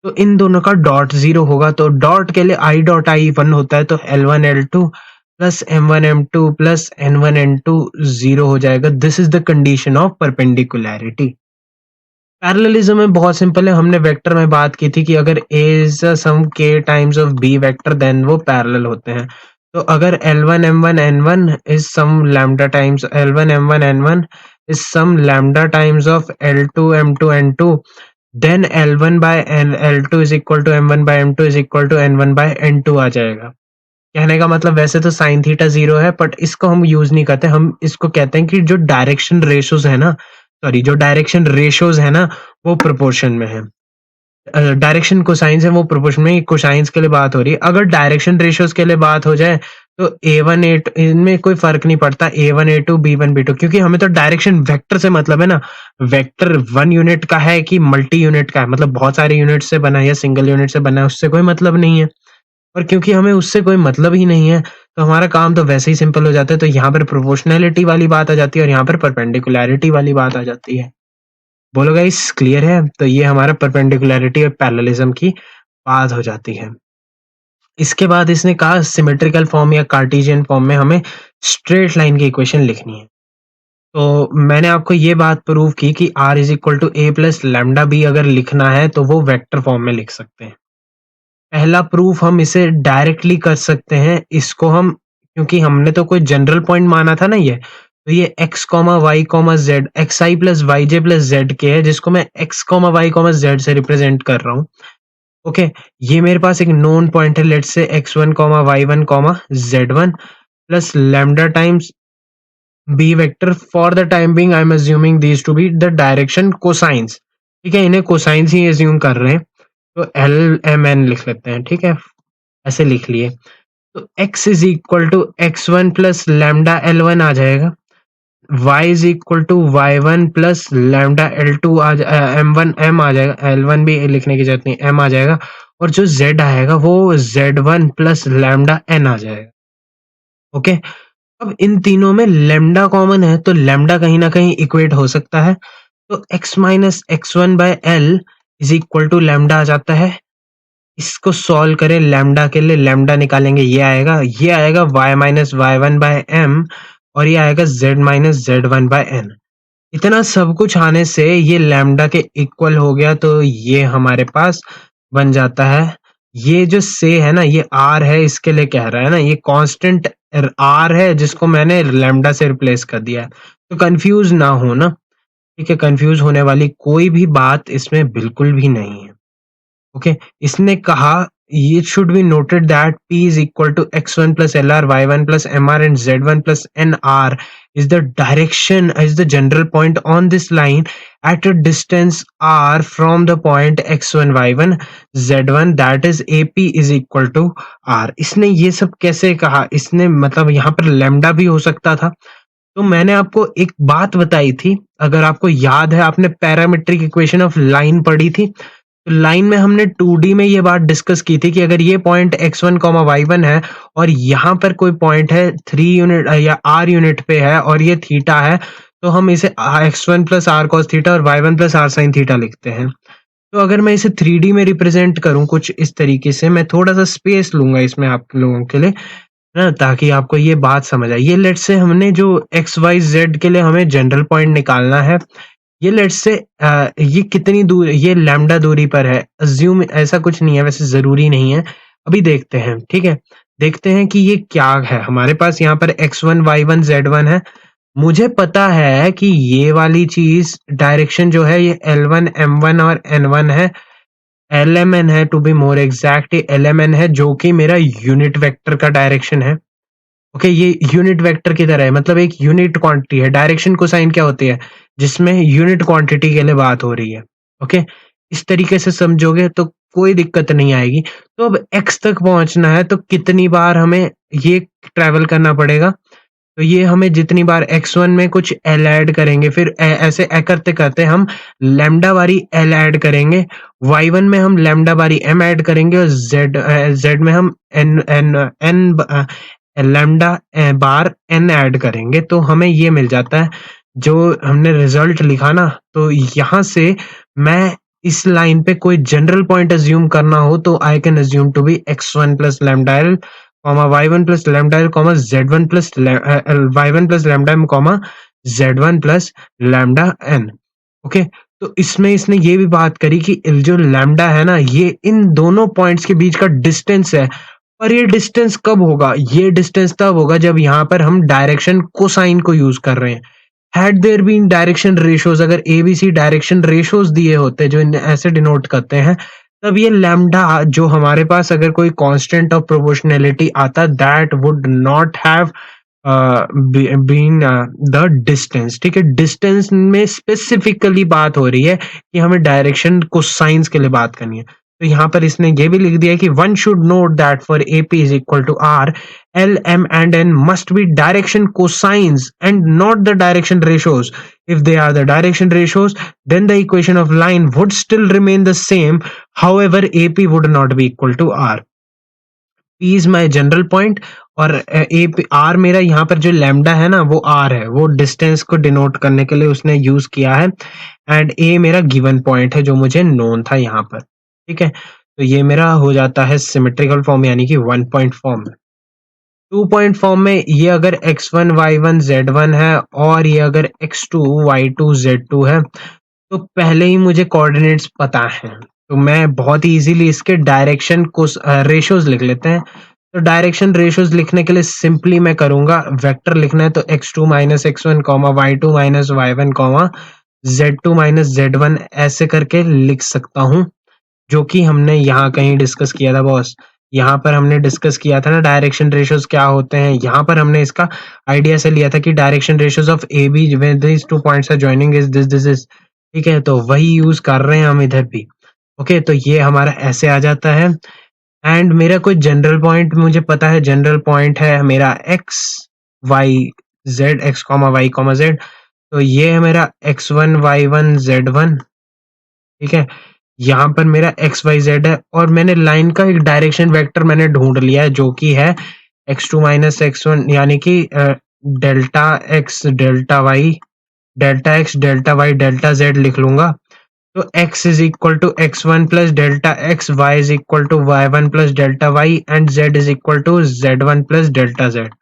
तो इन दोनों का dot zero होगा, तो डॉट के लिए I डॉट I 1 होता है, तो L1 L2 plus M1 M2 plus N1 N2 zero हो जाएगा। This is the condition of perpendicularity. Parallelism में बहुत सिंपल है, हमने वेक्टर में बात की थी कि अगर A is some K times of B vector then वो पैरेलल होते हैं। तो अगर L1 M1 N1 is some lambda times L1 M1 N1 is some lambda times of L2 M2 N2, then L1 by L2 is equal to M1 by M2 is equal to N1 by N2 आ जाएगा। कहने का मतलब वैसे तो sine theta zero है, but इसको हम यूज नहीं करते, हम इसको कहते हैं कि जो डायरेक्शन रेशोज है ना, सॉरी, जो डायरेक्शन रेशोज है ना वो प्रोपोर्शन में है। डायरेक्शन कोसाइंस है वो प्रोपोर्शन में, कोसाइंस के लिए बात हो रही है। अगर डायरेक्शन रेशियोज के लिए बात हो जाए तो A1 A2 इनमें कोई फर्क नहीं पड़ता, A1 A2 B1 B2, क्योंकि हमें तो डायरेक्शन वेक्टर से मतलब है ना। वेक्टर 1 यूनिट का है कि मल्टी यूनिट का है, मतलब बहुत सारे यूनिट से बना है या सिंगल यूनिट से बना है, उससे कोई मतलब नहीं है। और क्योंकि हमें उससे कोई मतलब ही नहीं है, तो हमारा काम तो वैसे ही सिंपल हो जाता है। तो यहाँ पर प्रोपोर्शनैलिटी वाली बात आ जाती है और यहाँ पर परपेंडिकुलैरिटी वाली बात आ जाती है। बोलो गाइस, क्लियर है? तो ये हमारा परपेंडिकुलैरिटी और पैरेललिज्म की बात हो जाती है। इसके बाद इसने कहा सिमेट्रिकल फॉर्म या कार्टेशियन फॉर्म में हमें स्ट्रेट लाइन की इक्वेशन लिखनी है। तो मैंने आपको ये बात प्रूव की कि r is equal to a plus lambda B अगर लिखना है तो वो वेक्टर फॉर्म में लिख सकते हैं। पहला प्रूफ हम इसे डायरेक्टली कर सकते हैं, इसको हम, क्योंकि हमने तो कोई जनरल पॉइंट माना था ना ये, तो ये x comma y comma z xi plus yj plus z के है, जिसको मैं x comma y comma z से रिप्रेजेंट कर रहा हूँ। ओके, ये मेरे पास एक नोन पॉइंट है, let's say x1 comma y1 comma z1 plus lambda times b vector. For the time being I am assuming these to be the direction cosines. ठीक है, इन्हें कोसाइंस ही अज्यूम कर रहे हैं, तो एल एम एन लिख लेते हैं। ठीक है, ऐसे लिख लिए, तो x is equal to x1 plus lambda L1 आ जाएगा, y is equal to y1 plus lambda L2 M1 M आ जाएगा, L1 भी लिखने की जरूरत नहीं, M आ जाएगा, और जो z आएगा वो z1 प्लस लैम्डा n आ जाएगा। ओके, अब इन तीनों में लैम्डा कॉमन है, तो लैम्डा कहीं ना कहीं इक्वेट हो सकता है, तो x minus x1 by L is equal to lambda आ जाता है। इसको सॉल्व करें लैम्डा के लिए, लैम्डा निकालेंगे, ये आएगा y minus y1 bye m, और ये आएगा z minus z1 bye n। इतना सब कुछ आने से ये लैम्डा के इक्वल हो गया, तो ये हमारे पास बन जाता है। ये जो से है ना, ये r है, इसके लिए कह रहा है ना, ये कांस्टेंट r है जिसको मैंने लैम्डा से रिप्लेस कर दिया है, तो कंफ्यूज ना हो ना। ठीक है, कंफ्यूज होने वाली कोई भी बात इसमें बिल्कुल भी नहीं है। ओके, इसने कहा it should be noted that p is equal to x1 plus lr, y1 plus mr, and z1 plus nr is the direction, is the general point on this line at a distance r from the point x1 y1 z1, that is ap is equal to r। इसने ये सब कैसे कहा, इसने मतलब यहाँ पर lambda भी हो सकता था। तो मैंने आपको एक बात बताई थी, अगर आपको याद है, आपने पैरामेट्रिक इक्वेशन ऑफ लाइन पढ़ी थी, तो लाइन में हमने 2D में ये बात डिस्कस की थी कि अगर ये पॉइंट x1 कॉमा y1 है और यहाँ पर कोई पॉइंट है 3 यूनिट या r यूनिट पे है और ये थीटा है, तो हम इसे x1 plus r cos theta और y1 plus r sin theta लिखते हैं। तो अगर मैं इसे 3D में रिप्रेजेंट करूं कुछ इस तरीके से, मैं थोड़ा सा स्पेस लूंगा इसमें आप लोगों के लिए, है ना, ताकि आपको ये बात समझ आए। ये लेट्स से हमने जो एक्स वाई जेड के लिए हमें जनरल पॉइंट निकालना है, ये लेट्स से ये कितनी दूर, ये लैम्डा दूरी पर है, अज्यूम ऐसा कुछ नहीं है, वैसे जरूरी नहीं है, अभी देखते हैं। ठीक है, देखते हैं कि ये क्या है। हमारे पास यहाँ पर x1 y1 z1 है, मुझे पता है कि ये वाली चीज डायरेक्शन जो है ये L1 M1 और N1 है, LMN है, to be more exact LMN है, जो कि मेरा यूनिट वेक्टर का डायरेक्शन है। ओके, ये यूनिट वेक्टर की तरह है, मतलब एक यूनिट क्वांटिटी है। डायरेक्शन कोसाइन क्या होती है, जिसमें यूनिट क्वांटिटी के लिए बात हो रही है। ओके, इस तरीके से समझोगे तो कोई दिक्कत नहीं आएगी। तो अब x तक पहुंचना है, तो कितनी बार हमें ये ट्रैवल करना पड़ेगा, तो ये हमें जितनी बार x1 में कुछ l ऐड करेंगे, फिर ऐसे करते करते हम लैम्डा बारी l ऐड करेंगे, y1 में हम लैम्डा बारी m ऐड करेंगे, और z में हम n लैम्डा बार n ऐड करेंगे, तो हमें ये मिल जाता है जो हमने रिजल्ट लिखा ना। तो यहाँ से मैं इस लाइन पे कोई जनरल पॉइंट अज्यूम करना हो, तो I can assume to be x1 plus lambda L comma y1 plus lambda L comma z1 plus y1 plus lambda M comma z1 plus lambda N. Okay, तो इसमें इसने ये भी बात करी कि जो लैम्डा है ना, ये इन दोनों पॉइंट्स के बीच का डिस्टेंस है, पर ये डिस्टेंस कब होगा, ये डिस्टेंस तब होगा जब यहाँ पर हम डायरेक्शन कोसाइन को यूज कर रहे हैं। Had there been direction ratios, अगर एबीसी डायरेक्शन रेशियोज दिए होते जो ऐसे डिनोट करते हैं, तब ये लैम्डा जो हमारे पास अगर कोई कांस्टेंट ऑफ प्रोपोर्शनैलिटी आता, that would not have been the distance. ठीक है, डिस्टेंस में स्पेसिफिकली बात हो रही है कि हमें डायरेक्शन कोसाइंस के लिए बात करनी है। तो यहाँ पर इसने ये भी लिख दिया है कि one should note that for AP is equal to R, L, M and N must be direction cosines and not the direction ratios. If they are the direction ratios, then the equation of line would still remain the same. However, AP would not be equal to R. P is my general point, और AP R मेरा यहाँ पर जो lambda है ना, वो R है, वो डिस्टेंस को डिनोट करने के लिए उसने यूज किया है, एंड A मेरा गिवन पॉइंट है जो मुझे नोन था यहाँ पर। ठीक है, तो ये मेरा हो जाता है सिमेट्रिकल फॉर्म, यानी कि 1 पॉइंट फॉर्म में। 2 पॉइंट फॉर्म में ये अगर x1 y1 z1 है और ये अगर x2 y2 z2 है, तो पहले ही मुझे कोऑर्डिनेट्स पता हैं, तो मैं बहुत ही इजीली इसके डायरेक्शन को रेशियोज लिख लेते हैं। तो डायरेक्शन रेशियोज लिखने के लिए सिंपली मैं करूंगा, वेक्टर लिखना है तो x2 minus x1 comma y2 minus y1 comma z2 minus z1 ऐसे करके लिख सकता हूँ, जो कि हमने यहाँ कहीं डिस्कस किया था बॉस। यहाँ पर हमने डिस्कस किया था ना डायरेक्शन रेशियोज क्या होते हैं। यहाँ पर हमने इसका आइडिया से लिया था कि direction ratios of A B when these two points are joining is this is, ठीक है, तो वही यूज कर रहे हैं हम इधर भी। ओके, तो ये हमारा ऐसे आ जाता है। एंड मेरा कोई जनरल पॉइंट मुझे पता है, जनरल पॉइंट है मेरा X Y Z, X comma Y comma Z. तो ये है मेरा x1 y1 z1, ठीक है। यहाँ पर मेरा एक्स वाई जेड है और मैंने लाइन का एक डायरेक्शन वेक्टर मैंने ढूंढ लिया है, जो कि है x2 माइनस x1, यानी कि delta X delta Y, delta X delta Y delta Z लिख लूंगा। तो x is equal to x1 plus delta X, y is equal to y1 plus delta Y and z is equal to z1 plus delta Z.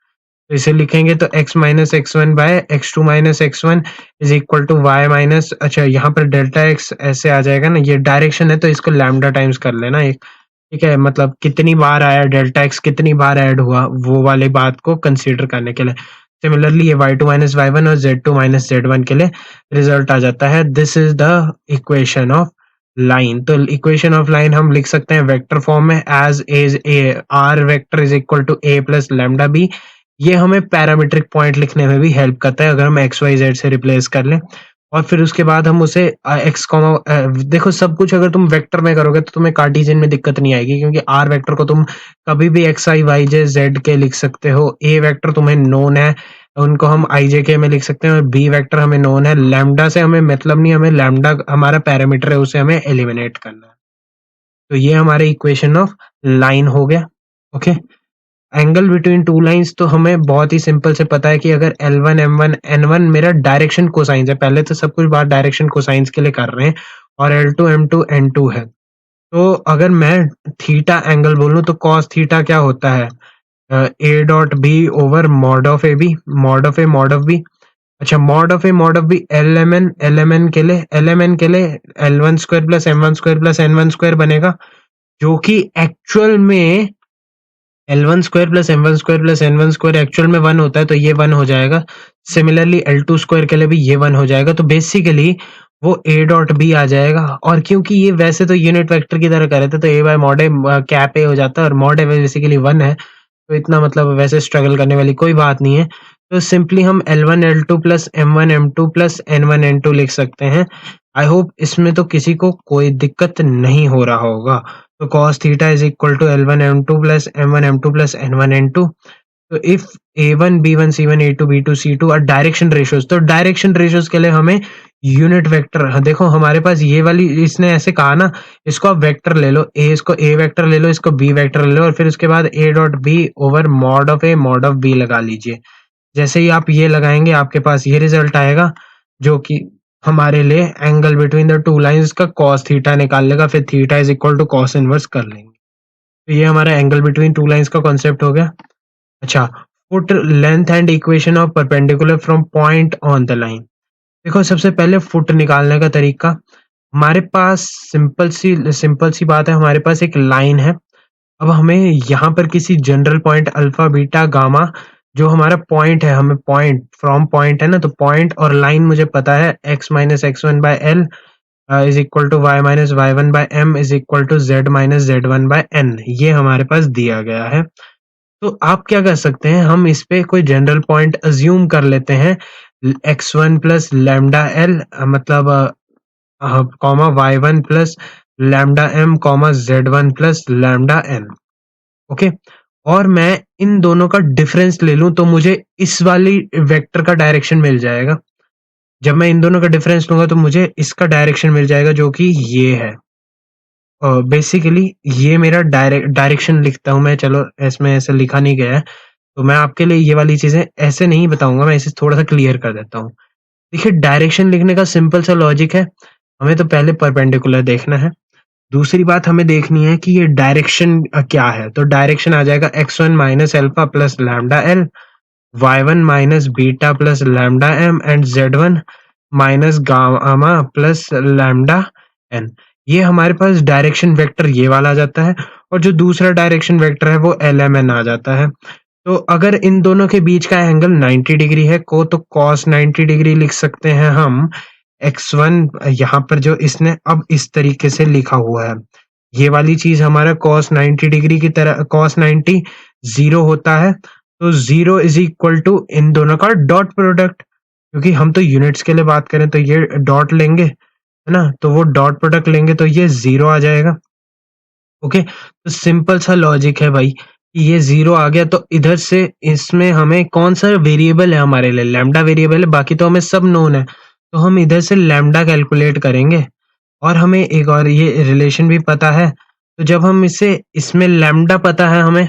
तो इसे लिखेंगे तो x minus X one by x2 minus X one is equal to Y minus, अच्छा यहाँ पर delta x ऐसे आ जाएगा ना, ये डायरेक्शन है तो इसको लैम्डा टाइम्स कर लेना एक, ठीक है, मतलब कितनी बार आया डेल्टा x, कितनी बार ऐड हुआ, वो वाली बात को कंसीडर करने के लिए। सिमिलरली ये y2 माइनस y1 और z2 माइनस z1 के लिए रिजल्ट आ जाता है। This is the equation of line. तो इक्वेशन ऑफ लाइन हम लिख सकते हैं वेक्टर फॉर्म में as is A R vector is equal to A plus lambda B. ये हमें पैरामीट्रिक पॉइंट लिखने में भी हेल्प करता है अगर हम एक्स वाई जेड से रिप्लेस कर लें। और फिर उसके बाद हम उसे एक्स कॉमा, देखो सब कुछ अगर तुम वेक्टर में करोगे तो तुम्हें कार्टेशियन में दिक्कत नहीं आएगी, क्योंकि आर वेक्टर को तुम कभी भी एक्स आई वाई जे जेड के लिख सकते हो। ए वेक्टर तुम्हें नोन है, उनको हम आई जे के में लिख सकते हैं, और बी वेक्टर हमें नोन है। लैम्डा से हमें मतलब नहीं, हमें लैम्डा हमारा पैरामीटर है, उसे हमें एलिमिनेट करना है। तो ये हमारे इक्वेशन ऑफ लाइन हो गया। Okay, angle between two lines तो हमें बहुत ही सिंपल से पता है कि अगर L1 M1 N1 मेरा डायरेक्शन कोसाइंस है, पहले तो सब कुछ बात डायरेक्शन कोसाइंस के लिए कर रहे हैं, और L2 M2 N2 है। तो अगर मैं थीटा एंगल बोलूं तो कॉस थीटा क्या होता है, A dot B over mod of A B, mod of A mod of B. अच्छा, mod of A mod of B L M N के लिए L1 square plus M1 square plus N1 square बनेगा, जो कि actual में L1 square plus M1 square plus N1 square actual में 1 होता है, तो ये 1 हो जाएगा। सिमिलरली L2 स्क्वायर के लिए भी ये 1 हो जाएगा। तो बेसिकली वो A डॉट B आ जाएगा। और क्योंकि ये वैसे तो यूनिट वेक्टर की तरह कर रहे थे, तो A bye mod A cap A हो जाता है, और मॉड ए बेसिकली 1 है, तो इतना मतलब वैसे स्ट्रगल करने वाली कोई बात नहीं है। तो सिंपली हम L1 L2 plus M1 M2 plus N1 N2 लिख सकते हैं। आई होप इसमें तो किसी को कोई दिक्कत नहीं हो रहा होगा। तो cos theta is equal to L1 M2 plus M1 M2 plus N1 N2। तो if A1 B1 C1 A2 B2 C2 और डायरेक्शन रेशियोज, तो डायरेक्शन रेशियोज के लिए हमें यूनिट वेक्टर, देखो हमारे पास ये वाली, इसने ऐसे कहा ना, इसको आप वेक्टर ले लो, इसको A वेक्टर ले लो, इसको B वेक्टर ले लो, और फिर उसके बाद A dot B over mod of A mod of B लगा लीजिए। जैसे ही आप ये लगाएंगे आपके पास ये रिजल्ट आएगा, जो कि हमारे लिए angle between the two lines का cos थीटा निकाल लेगा, फिर theta is equal to cos inverse कर लेंगे। तो ये हमारा एंगल बिटवीन टू लाइंस का कॉन्सेप्ट हो गया। अच्छा, foot length and equation of perpendicular from point on the line. देखो सबसे पहले फुट निकालने का तरीका, हमारे पास सिंपल सी बात है, हमारे पास एक लाइन है। अब हमें यहाँ पर किसी general point alpha beta gamma, जो हमारा पॉइंट है, हमें पॉइंट फ्रॉम पॉइंट है ना, तो पॉइंट और लाइन मुझे पता है x minus X one by L is equal to Y minus Y one by M is equal to Z minus Z one by N, ये हमारे पास दिया गया है। तो आप क्या कर सकते हैं, हम इस पे कोई जनरल पॉइंट अज्यूम कर लेते हैं, x1 प्लस लैम्डा एल मतलब comma y1 plus lambda M comma z1 plus lambda N. Okay, और मैं इन दोनों का डिफरेंस ले लूं तो मुझे इस वाली वेक्टर का डायरेक्शन मिल जाएगा। जब मैं इन दोनों का डिफरेंस लूंगा तो मुझे इसका डायरेक्शन मिल जाएगा, जो कि ये है। बेसिकली ये मेरा डायरेक्शन लिखता हूँ मैं, चलो इसमें ऐसे लिखा नहीं गया है, तो मैं आपके लिए ये वाली चीजें ऐसे नहीं बताऊंगा, मैं इसे थोड़ा सा क्लियर कर देता हूँ। देखिए, डायरेक्शन लिखने का सिंपल सा लॉजिक है, हमें तो पहले परपेंडिकुलर देखना है। दूसरी बात हमें देखनी है कि ये डायरेक्शन क्या है, तो डायरेक्शन आ जाएगा x1 minus alpha plus lambda L, y1 minus beta plus lambda M and z1 minus gamma plus lambda N. ये हमारे पास डायरेक्शन वेक्टर ये वाला आ जाता है। और जो दूसरा डायरेक्शन वेक्टर है वो LMN आ जाता है। तो अगर इन दोनों के बीच का एंगल 90 डिग्री है को तो cos 90 डिग्री लिख सकते हैं हम x1 यहाँ पर जो इसने अब इस तरीके से लिखा हुआ है। ये वाली चीज हमारा cos 90 डिग्री की तरह cos 90 0 होता है, तो 0 इज इक्वल टू इन दोनों का डॉट प्रोडक्ट, क्योंकि हम तो यूनिट्स के लिए बात करें तो ये डॉट लेंगे, है ना, तो वो डॉट प्रोडक्ट लेंगे तो ये 0 आ जाएगा। ओके, तो सिंपल सा लॉजिक है भाई कि ये 0 आ गया तो इधर से इसमें हमें कौन सा वेरिएबल है, हमारे लिए लैम्डा वेरिएबल है, बाकी तो हमें सब नोन है, तो हम इधर से लैम्डा कैलकुलेट करेंगे और हमें एक और ये रिलेशन भी पता है। तो जब हम इसे इसमें लैम्डा पता है हमें,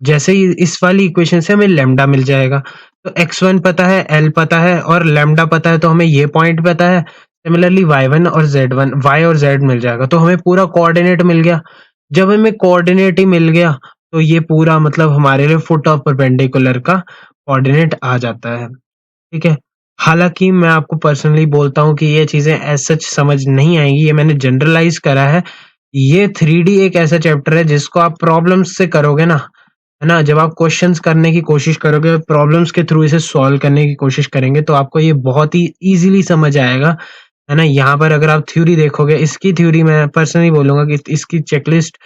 जैसे ही इस वाली इक्वेशन से हमें लैम्डा मिल जाएगा, तो x1 पता है, l पता है और लैम्डा पता है, तो हमें ये पॉइंट पता है। सिमिलरली y1 और z1 y और z मिल जाएगा, तो हमें पूरा कोऑर्डिनेट मिल गया। जब हमें कोऑर्डिनेट ही मिल गया तो ये पूरा मतलब हमारे लिए फुट ऑफ परपेंडिकुलर का कोऑर्डिनेट आ जाता है। ठीक है, हालांकि मैं आपको पर्सनली बोलता हूँ कि ये चीजें एज सच समझ नहीं आएंगी, ये मैंने जनरलाइज करा है। ये 3D एक ऐसा चैप्टर है जिसको आप प्रॉब्लम्स से करोगे ना, है ना, जब आप क्वेश्चंस करने की कोशिश करोगे, प्रॉब्लम्स के थ्रू इसे सॉल्व करने की कोशिश करेंगे, तो आपको ये बहुत ही इजीली समझ आएगा, है ना। यहाँ पर अगर आप थ्योरी देखोगे, इसकी थ्योरी मैं पर्सनली बोलूंगा कि इसकी चेकलिस्ट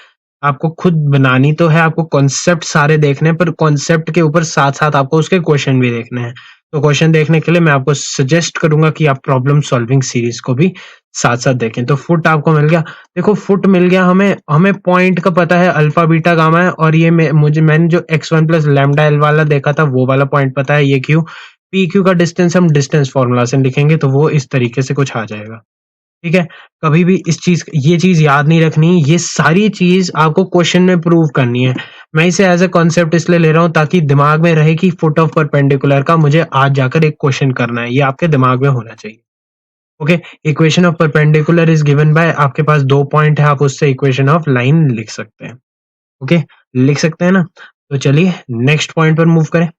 आपको खुद बनानी तो है, आपको कॉन्सेप्ट सारे देखने हैं, पर कॉन्सेप्ट के ऊपर साथ साथ आपको उसके क्वेश्चन भी देखने हैं। तो क्वेश्चन देखने के लिए मैं आपको सजेस्ट करूंगा कि आप प्रॉब्लम सॉल्विंग सीरीज को भी साथ साथ देखें। तो फुट आपको मिल गया, देखो फुट मिल गया, हमें हमें पॉइंट का पता है, अल्फा बीटा गामा है, और ये मैंने जो x1 प्लस लैम्डा एल वाला देखा था वो वाला पॉइंट पता है, ये क्यू पी क्यू का डिस्टेंस हम डिस्टेंस फॉर्मूला से लिखेंगे तो वो इस तरीके से कुछ आ जाएगा। ठीक है, कभी भी ये चीज याद नहीं रखनी, ये सारी चीज आपको क्वेश्चन में प्रूव करनी है। मैं इसे एज ए कॉन्सेप्ट इसलिए ले रहा हूँ ताकि दिमाग में रहे कि फुट ऑफ परपेंडिकुलर का मुझे आज जाकर एक क्वेश्चन करना है, ये आपके दिमाग में होना चाहिए। Okay, equation of perpendicular is given by, आपके पास 2 पॉइंट है, आप उससे इक्वेशन ऑफ लाइन लिख सकते हैं। ओके, लिख सकते हैं ना। तो चलिए नेक्स्ट पॉइंट पर मूव करें।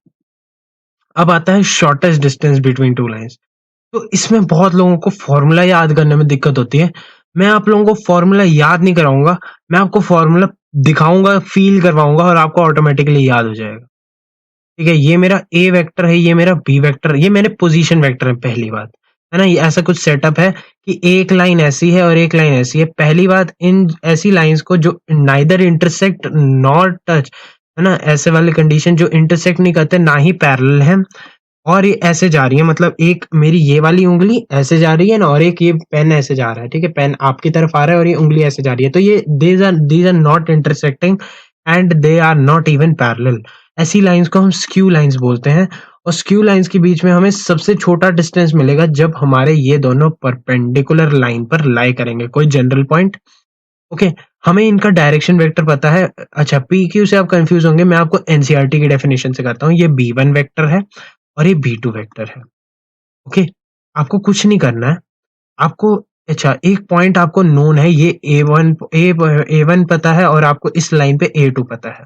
अब आता है shortest distance between two lines. तो इसमें बहुत लोगों को फॉर्मूला याद करने में दिक्कत होती है। मैं आप लोगों को फॉर्मूला याद नहीं कराऊंगा, मैं आपको फॉर्मूला दिखाऊंगा, फील करवाऊंगा और आपको ऑटोमेटिकली याद हो जाएगा। ठीक है, ये मेरा ए वेक्टर है, ये मेरा बी वेक्टर, ये मेरे पोजीशन वेक्टर है, पहली बात, है ना। ये ऐसा कुछ सेटअप है कि एक लाइन ऐसी है और एक लाइन ऐसी है। पहली बात, इन ऐसी लाइंस को जो नाइदर इंटरसेक्ट नॉट टच, है ना, ऐसे वाले कंडीशन जो इंटरसेक्ट नहीं करते, ना ही पैरेलल है, और ये ऐसे जा रही है, मतलब एक मेरी ये वाली उंगली ऐसे जा रही है ना, और एक ये पेन ऐसे जा रहा है। ठीक है, पेन आपकी तरफ आ रहा है और ये उंगली ऐसे जा रही है, तो ये these are not intersecting and they are not even parallel. ऐसी लाइंस को हम स्क्यू लाइंस बोलते हैं, और स्क्यू लाइंस के बीच में हमें सबसे छोटा डिस्टेंस मिलेगा जब हमारे ये दोनों परपेंडिकुलर लाइन पर लाई करेंगे, कोई जनरल पॉइंट। ओके, हमें इनका डायरेक्शन वेक्टर पता है। अच्छा, पी क्यू से आप कंफ्यूज होंगे, मैं आपको एनसीईआरटी की डेफिनेशन से करता हूँ। ये बी1 वेक्टर है और ये बी2 वेक्टर है। ओके, आपको कुछ नहीं करना है, आपको अच्छा एक पॉइंट आपको नोन है, ये ए वन पता है और आपको इस लाइन पे ए टू पता है।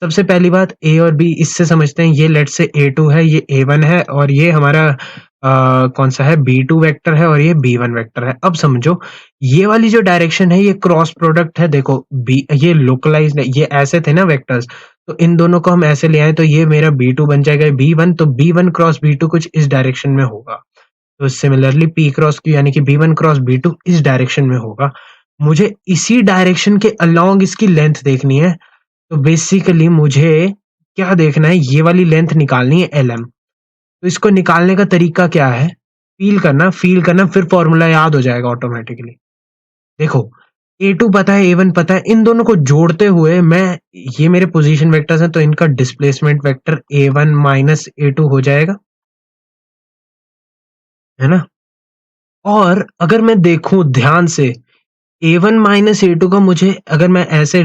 सबसे पहली बात, ए और बी इससे समझते हैं, ये लेट से ए टू है, ये ए वन है, और ये हमारा कौन सा है, बी टू वेक्टर है, और ये बी वन वेक्टर है। अब समझो, ये वाली जो डायरेक्शन है ये क्रॉस प्रोडक्ट है। देखो बी, ये लोकलाइज्ड है, ये ऐसे थे ना वेक्टर्स, तो इन दोनों को हम ऐसे ले आए तो ये मेरा बी टू बन जाएगा बी वन, तो B one cross B two कुछ इस डायरेक्शन में होगा। तो सिमिलरली पी क्रॉस क्यू यानी कि B one cross B two इस डायरेक्शन में होगा। मुझे इसी डायरेक्शन के अलोंग इसकी लेंथ देखनी है, तो बेसिकली मुझे क्या देखना है, ये वाली लेंथ निकालनी है LM। तो इसको निकालने का तरीका क्या है, फील करना, फिर फॉर्मूला याद हो जाएगा ऑटोमेटिकली। देखो, A2 पता है, A1 पता है, इन दोनों को जोड़ते हुए मैं, ये मेरे पोजीशन वेक्टर्स हैं तो इनका displacement vector A1 minus A2 हो जाएगा, है ना। और अगर मैं देखूं ध्यान से, A1 माइनस A2 का मुझे अगर मैं ऐसे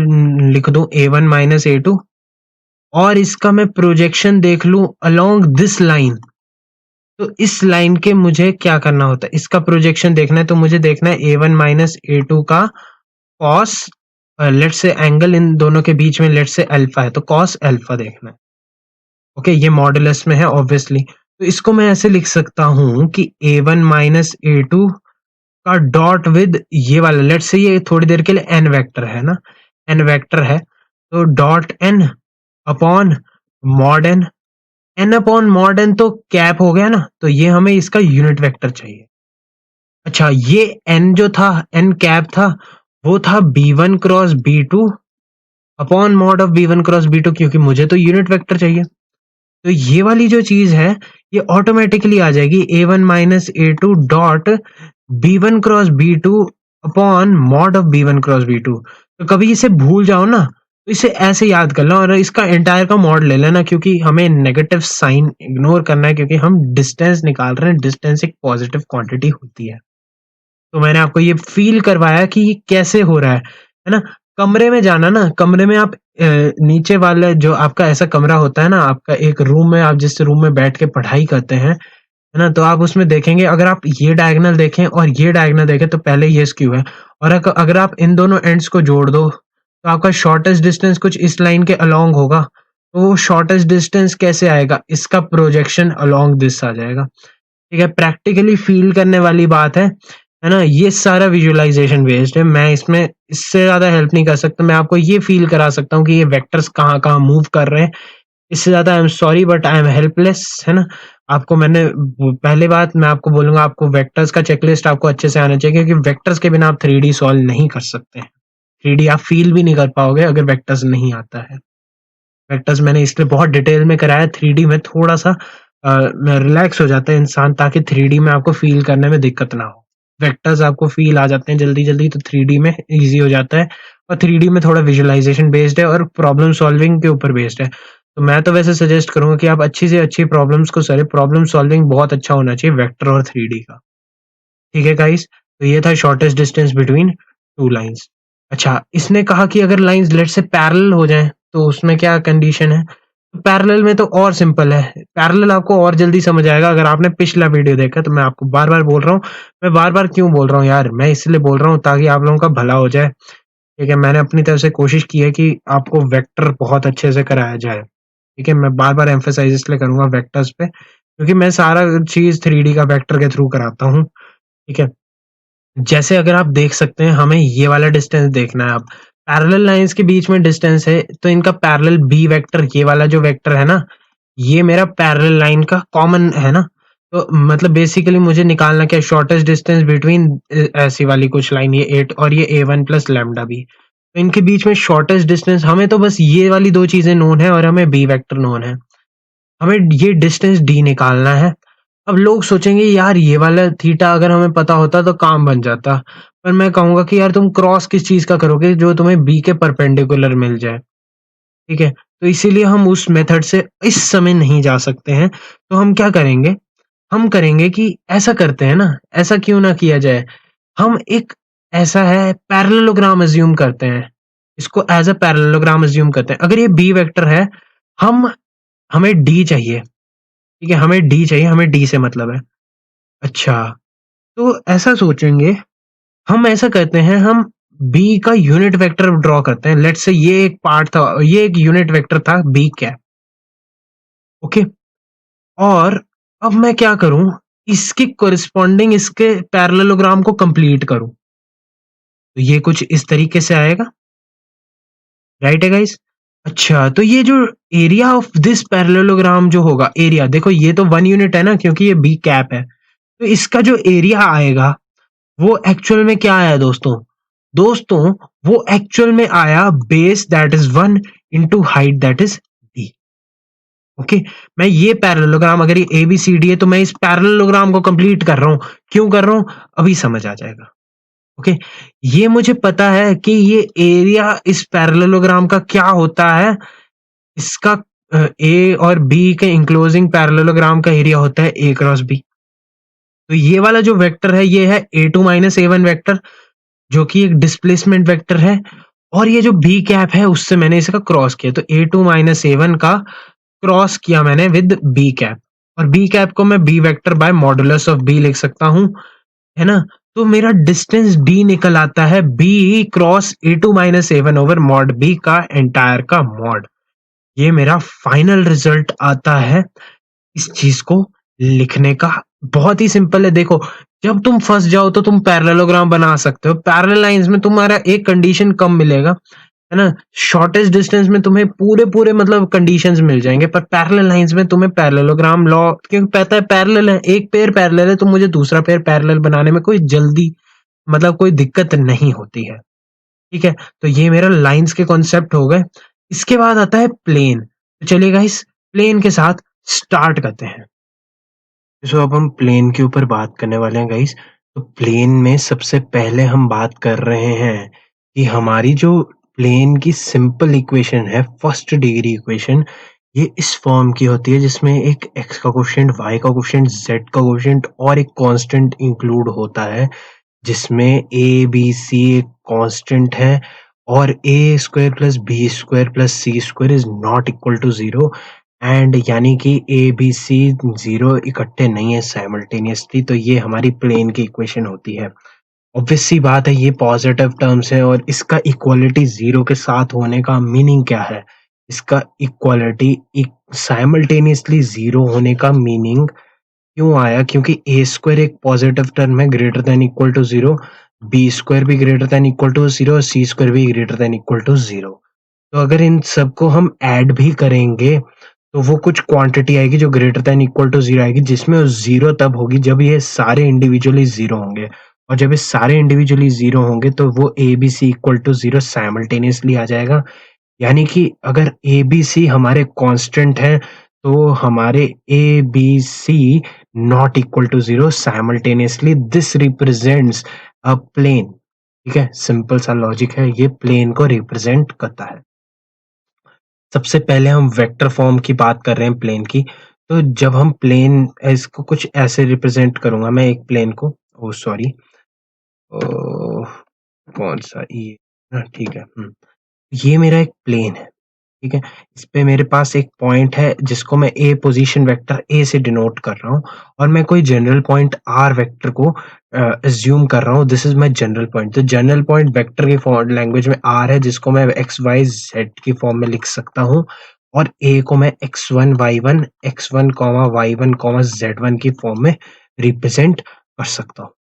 लिख दूं A1 माइनस A2, और इसका मैं प्रोजेक्शन देख लूं अलोंग दिस लाइन, तो इस लाइन के मुझे क्या करना होता है, इसका प्रोजेक्शन देखना है, तो मुझे देखना है A1 माइनस A2 का कॉस, लेट से एंगल इन दोनों के बीच में लेट से अल्फा है, तो कॉस अल्फा देखना है। ओके, ये मॉडुलस में है ऑब्वियसली, तो इसको मैं ऐसे लिख सकता हूं कि A1 माइनस A2 का डॉट विद ये वाला, लेट से ये थोड़ी देर के लिए n वेक्टर है ना, एन वेक्टर है, तो dot N upon mod N, N upon mod N तो कैप हो गया ना, तो ये हमें इसका यूनिट वेक्टर चाहिए। अच्छा, ये एन जो था, एन कैप था, वो था B1 cross B2 upon mod of B1 cross B2, क्योंकि मुझे तो यूनिट वेक्टर चाहिए। तो ये वाली जो चीज है, ये ऑटोमेटिकली आ जाएगी A1 minus A2 dot B1 cross B2 upon mod of B1 cross B2। तो कभी इसे भूल जाओ ना, तो इसे ऐसे याद कर लो और इसका एंटायर का मॉड ले लेना, क्योंकि हमें नेगेटिव साइन इग्नोर करना है, क्योंकि हम डिस्टेंस निकाल रहे हैं, डिस्टेंस एक पॉजिटिव क्वांटिटी होती है। तो मैंने आपको ये फील करवाया कि ये कैसे हो रहा है ना? कमरे में जाना ना, कमरे में आप नीचे वाले जो आपका ऐसा कमरा होता है ना, आपका एक रूम में, आप जिस रूम में बैठ के पढ़ाई करते हैं, है ना? तो आप उसमें देखेंगे, अगर आप ये डायगोनल देखें और ये डायगोनल देखें, तो पहले ये स्क्यू है, और अगर आप इन दोनों एंड्स को जोड़ दो, तो आपका शॉर्टेस्ट डिस्टेंस कुछ इस लाइन के अलोंग होगा। तो वो शॉर्टेस्ट डिस्टेंस कैसे आएगा? इसका प्रोजेक्शन अलोंग दिस आ जाएगा। ठीक है, प्रैक्टिकली फील करने वाली बात है ना? ये सारा विजुअलाइजेशन बेस्ड है, मैं इसमें इससे ज़्यादा हेल्प नहीं कर सकता। मैं आपको ये फील करा सकता हूँ कि ये वेक्टर्स कहाँ-कहाँ मूव कर रहे हैं। इससे ज़्यादा I am sorry but I am helpless, है ना? आपको मैंने पहली बात मैं आपको बोलूँगा, आपको वेक्टर्स का चेकलिस्ट आपको अच्छे से आना चाहिए, क्योंकि वेक्टर्स के बिना आप 3D सॉल्व नहीं कर सकते हैं। 3D आप फील भी नहीं कर पाओगे अगर वेक्टर्स नहीं आता है। वेक्टर्स मैंने इसलिए बहुत डिटेल में कराया, 3D में थोड़ा-सा रिलैक्स हो जाता है इंसान, ताकि 3D में आपको फील करने में दिक्कत ना हो। वेक्टर्स आपको फील आ जाते हैं जल्दी-जल्दी, तो 3D में ईज़ी हो जाता है, और 3D में थोड़ा विजुअलाइज़ेशन बेस्ड है और प्रॉब्लम सॉल्विंग के ऊपर बेस्ड है। तो मैं तो वैसे सजेस्ट करूँगा कि आप अच्छी से अच्छी प्रॉब्लम्स को सॉल्व, प्रॉब्लम सॉल्विंग बहुत अच्छा होना चाहिए वेक्टर और 3D का। ठीक है गाइस? तो ये था शॉर्टेस्ट डिस्टेंस बिटवीन 2 लाइन्स। अच्छा, इसने कहा कि अगर लाइन्स लेट्स से पैरेलल हो जाएँ, तो उसमें क्या कंडीशन है? पैरेलल में तो और सिंपल है। पैरेलल आपको और जल्दी समझ आएगा अगर आपने पिछला वीडियो देखा, तो मैं आपको बार-बार बोल रहा हूँ। मैं बार-बार क्यों बोल रहा हूँ यार? मैं इसलिए बोल रहा हूँ ताकि आप लोगों का भला हो जाए। ठीक है? मैंने अपनी तरफ से कोशिश की है कि आपको वेक्टर बहुत अच्छे से कराया जाए। ठीक है? मैं बार-बार एम्फसाइज़ इसलिए करूँगा वेक्टर्स पे, क्योंकि मैं सारा चीज़ 3D का वेक्टर के थ्रू कराता हूँ। ठीक है? जैसे अगर आप देख सकते हैं, हमें ये वाला डिस्टेंस देखना है अब। पैरेलल लाइन्स के बीच में डिस्टेंस है, तो इनका पैरेलल बी वेक्टर, ये वाला जो वेक्टर है ना, ये मेरा पैरेलल लाइन का कॉमन है ना। तो मतलब बेसिकली मुझे निकालना क्या है, शॉर्टेस्ट डिस्टेंस बिटवीन ऐसी वाली कुछ लाइन, ये 8 और ये A1 प्लस लैम्डा बी। तो इनके बीच में शॉर्टेस्ट डिस्टेंस, हमें तो बस ये वाली 2 चीज़ें नोन है और हमें बी वेक्टर नोन है। हमें ये डिस्टेंस डी निकालना है। अब लोग सोचेंगे यार ये वाला थीटा अगर हमें पता होता तो काम बन जाता। पर मैं कहूँगा कि यार तुम क्रॉस किस चीज़ का करोगे जो तुम्हें बी के परपेंडिकुलर मिल जाए, ठीक है? तो इसीलिए हम उस मेथड से इस समय नहीं जा सकते हैं। तो हम क्या करेंगे? हम करेंगे कि ऐसा करते हैं ना, ऐसा क्यों ना किया जाए? हम एक ऐसा है पैरेललोग्राम अज़्यूम करते हैं। इसको एज़ अ पैरेललोग्राम अज़्यूम करते हैं। अगर ये बी वेक्टर है, हम हमें डी चाहिए। ठीक है, हमें डी चाहिए, हमें डी से मतलब है। अच्छा, तो ऐसा सोचेंगे, हम ऐसा करते हैं, हम बी का यूनिट वेक्टर ड्रॉ करते हैं। लेट्स से ये एक पार्ट था, ये एक यूनिट वेक्टर था बी कैप, ओके? और अब मैं क्या करूँ, इसके कॉरेस्पॉन्डिंग इसके पैरेललोग्राम को कंप्लीट करूँ। तो ये कुछ इस तरीके से आएगा, राइट है गाइस? अच्छा, तो ये जो एरिया ऑफ दिस पैरेललोग्राम जो होगा, एरिया देखो ये तो 1 यूनिट है ना, क्योंकि ये बी कैप है। तो इसका जो एरिया आएगा, वो एक्चुअल में क्या आया दोस्तों? दोस्तों, वो एक्चुअल में आया base that is 1 into height that is b। Okay? मैं ये पैरेललोग्राम, अगर ये एबीसीडी है, तो मैं इस पैरेललोग्राम को कंप्लीट कर रहा हूँ। क्यों कर रहा हूँ? अभी समझ आ जाएगा। ओके? ये मुझे पता है कि ये एरिया इस पैरेललोग्राम का क्या होता है। इसका ए और बी के इंक्लोजिंग पैरेललोग्राम का एरिया होता है ए क्रॉस बी। तो ये वाला जो वेक्टर है, ये है A2 माइनस A1 वेक्टर, जो कि एक डिस्प्लेसमेंट वेक्टर है, और ये जो बी कैप है उससे मैंने इसका क्रॉस किया, तो A2 माइनस A1 का क्रॉस किया मैंने विद बी कैप, और बी कैप को मैं B vector by modulus of B लिख सकता हूँ, है ना? तो मेरा डिस्टेंस डी निकल आता है बी क्रॉस A2 माइनस A1 ओवर मॉड बी का एंटायर का मॉड। ये मेरा फाइनल रिजल्ट आता है इस चीज को लिखने का। बहुत ही सिंपल है, देखो, जब तुम फंस जाओ तो तुम पैरेललोग्राम बना सकते हो। पैरेलल लाइंस में तुम्हारा एक कंडीशन कम मिलेगा, है ना? शॉर्टेस्ट डिस्टेंस में तुम्हें पूरे-पूरे मतलब कंडीशंस मिल जाएँगे, पर पैरेलल लाइन्स में तुम्हें पैरेललोग्राम लॉ, क्योंकि पता है पैरेलल है, एक पेयर पैरेलल है तो मुझे दूसरा पेयर पैरेलल बनाने में कोई जल्दी मतलब कोई दिक्कत नहीं होती है। ठीक है? तो ये मेरा लाइन्स के कॉन्सेप्ट हो गए। इसके बाद आता है प्लेन। तो चलिए गाइस प्लेन के साथ स्टार्ट करते हैं। सो अब हम प्लेन के ऊपर बात करने वाले हैं गाइस। तो प्लेन में सबसे पहले हम बात कर रहे हैं कि हमारी जो प्लेन की सिंपल इक्वेशन है, फर्स्ट डिग्री इक्वेशन, ये इस फॉर्म की होती है जिसमें एक x का कोएफ़िशिएंट, y का कोएफ़िशिएंट, z का कोएफ़िशिएंट और एक कांस्टेंट इंक्लूड होता है, जिसमें a, b, c एक कांस्टेंट है और a square plus b square plus c square is not equal to 0 and यानी कि ए, बी, सी 0 इकट्ठे नहीं है साइमल्टेनियसली, तो ये हमारी प्लेन की इक्वेशन होती है। ऑब्वियस सी बात है ये पॉजिटिव टर्म्स है और इसका इक्वालिटी 0 के साथ होने का मीनिंग क्या है? इसका इक्वालिटी साइमल्टेनियसली 0 होने का मीनिंग क्यों आया? क्योंकि ए स्क्वायर एक पॉजिटिव टर्म है greater than equal to 0, B square भी ग्रेटर दैन इक्वल टू 0 और सी स्क्वायर भी ग्रेटर दैन इक्वल टू 0। तो अगर इन सबको हम ऐड भी करेंगे तो वो कुछ क्वांटिटी आएगी जो ग्रेटर दैन इक्वल टू 0 आएगी, जिसमें 0 तब होगी जब ये सारे इंडिविजुअली 0 होंगे, और जब ये सारे इंडिविजुअली 0 होंगे तो वो A B C equal to 0 simultaneously आ जाएगा। यानी कि अगर ए बी सी हमारे कांस्टेंट हैं तो हमारे A B C not equal to 0 simultaneously, this represents a plane. ठीक है, सिंपल सा लॉजिक है, ये प्लेन को रिप्रेजेंट करता है। सबसे पहले हम वेक्टर फॉर्म की बात कर रहे हैं प्लेन की। तो जब हम प्लेन इसको कुछ ऐसे रिप्रेजेंट करूँगा मैं एक प्लेन को, ओह सॉरी, ओह! कौन-सा ये, हाँ, ठीक है। ये मेरा एक प्लेन है, ठीक है? इस पे मेरे पास एक पॉइंट है जिसको मैं ए पोज़ीशन वेक्टर ए से डिनोट कर रहा हूँ और मैं कोई जनरल पॉइंट आर वेक्टर को अज़्यूम कर रहा हूँ, this is my general point. तो जनरल पॉइंट वेक्टर की फॉर्म लैंग्वेज में आर है जिसको मैं एक्स, वाई, ज़ेड की फॉर्म में लिख सकता हूँ और ए को मैं x1, y1, x1, y1, z1 की फॉर्म में रिप्रेज़ेंट कर सकता हूँ।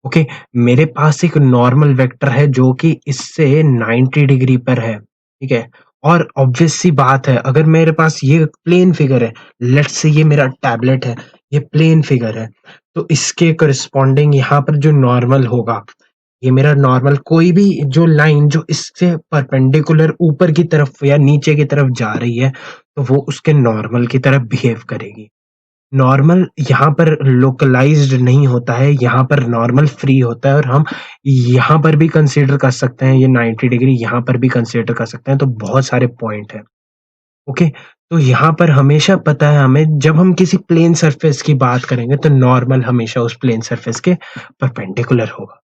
ओके, मेरे पास एक नॉर्मल वेक्टर है जो कि इससे 90 डिग्री पर है, ठीक है? और ऑब्वियस सी बात है अगर मेरे पास ये प्लेन फिगर है, लेट्स से ये मेरा टैबलेट है, ये प्लेन फिगर है, तो इसके कॉरेस्पॉन्डिंग यहाँ पर जो नॉर्मल होगा, ये मेरा नॉर्मल कोई भी जो लाइन जो इससे परपेंडिकुलर ऊपर की तरफ या नीचे की तरफ जा रही है, तो वो उसके नॉर्मल की तरह बिहेव करेगी। नॉर्मल यहाँ पर लोकलाइज्ड नहीं होता है, यहाँ पर नॉर्मल फ्री होता है और हम यहाँ पर भी कंसीडर कर सकते हैं, ये 90 डिग्री यहाँ पर भी कंसीडर कर सकते हैं, तो बहुत सारे पॉइंट हैं। ओके, तो यहाँ पर हमेशा पता है हमें जब हम किसी प्लेन सरफेस की बात करेंगे तो नॉर्मल हमेशा उस प्लेन सरफेस के परपेंडिकुलर होगा।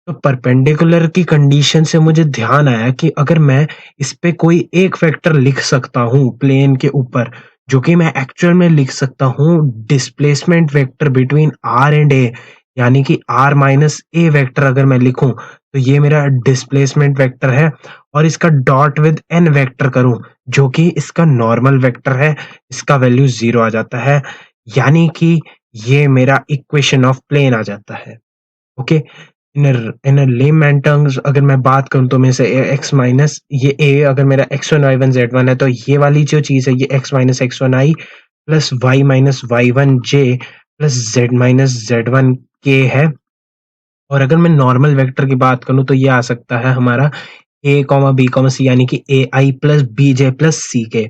तो परपेंडिकुलर की कंडीशन से मुझे ध्यान आया कि अगर मैं इस पे कोई एक वेक्टर लिख सकता हूँ प्लेन के ऊपर, जो कि मैं एक्चुअल में लिख सकता हूँ displacement vector between R and A, यानी कि आर माइनस ए वेक्टर अगर मैं लिखूं तो ये मेरा डिस्प्लेसमेंट वेक्टर है और इसका डॉट विद एन वेक्टर करूं जो कि इसका नॉर्मल वेक्टर है, इसका वैल्यू 0 आ जाता है, यानी कि ये मेरा इक्वेशन ऑफ प्लेन आ जाता है। ओके, इन लेमैन टर्म्स अगर मैं बात करूँ तो मेरे से एक्स माइनस ये ए अगर मेरा x1 y1 z1 है तो ये वाली जो चीज़ है ये x minus x1 i plus y minus y1 j plus z minus z1 k है। और अगर मैं नॉर्मल वेक्टर की बात करूँ तो ये आ सकता है हमारा A comma B comma C, यानी कि A I plus B J plus C K.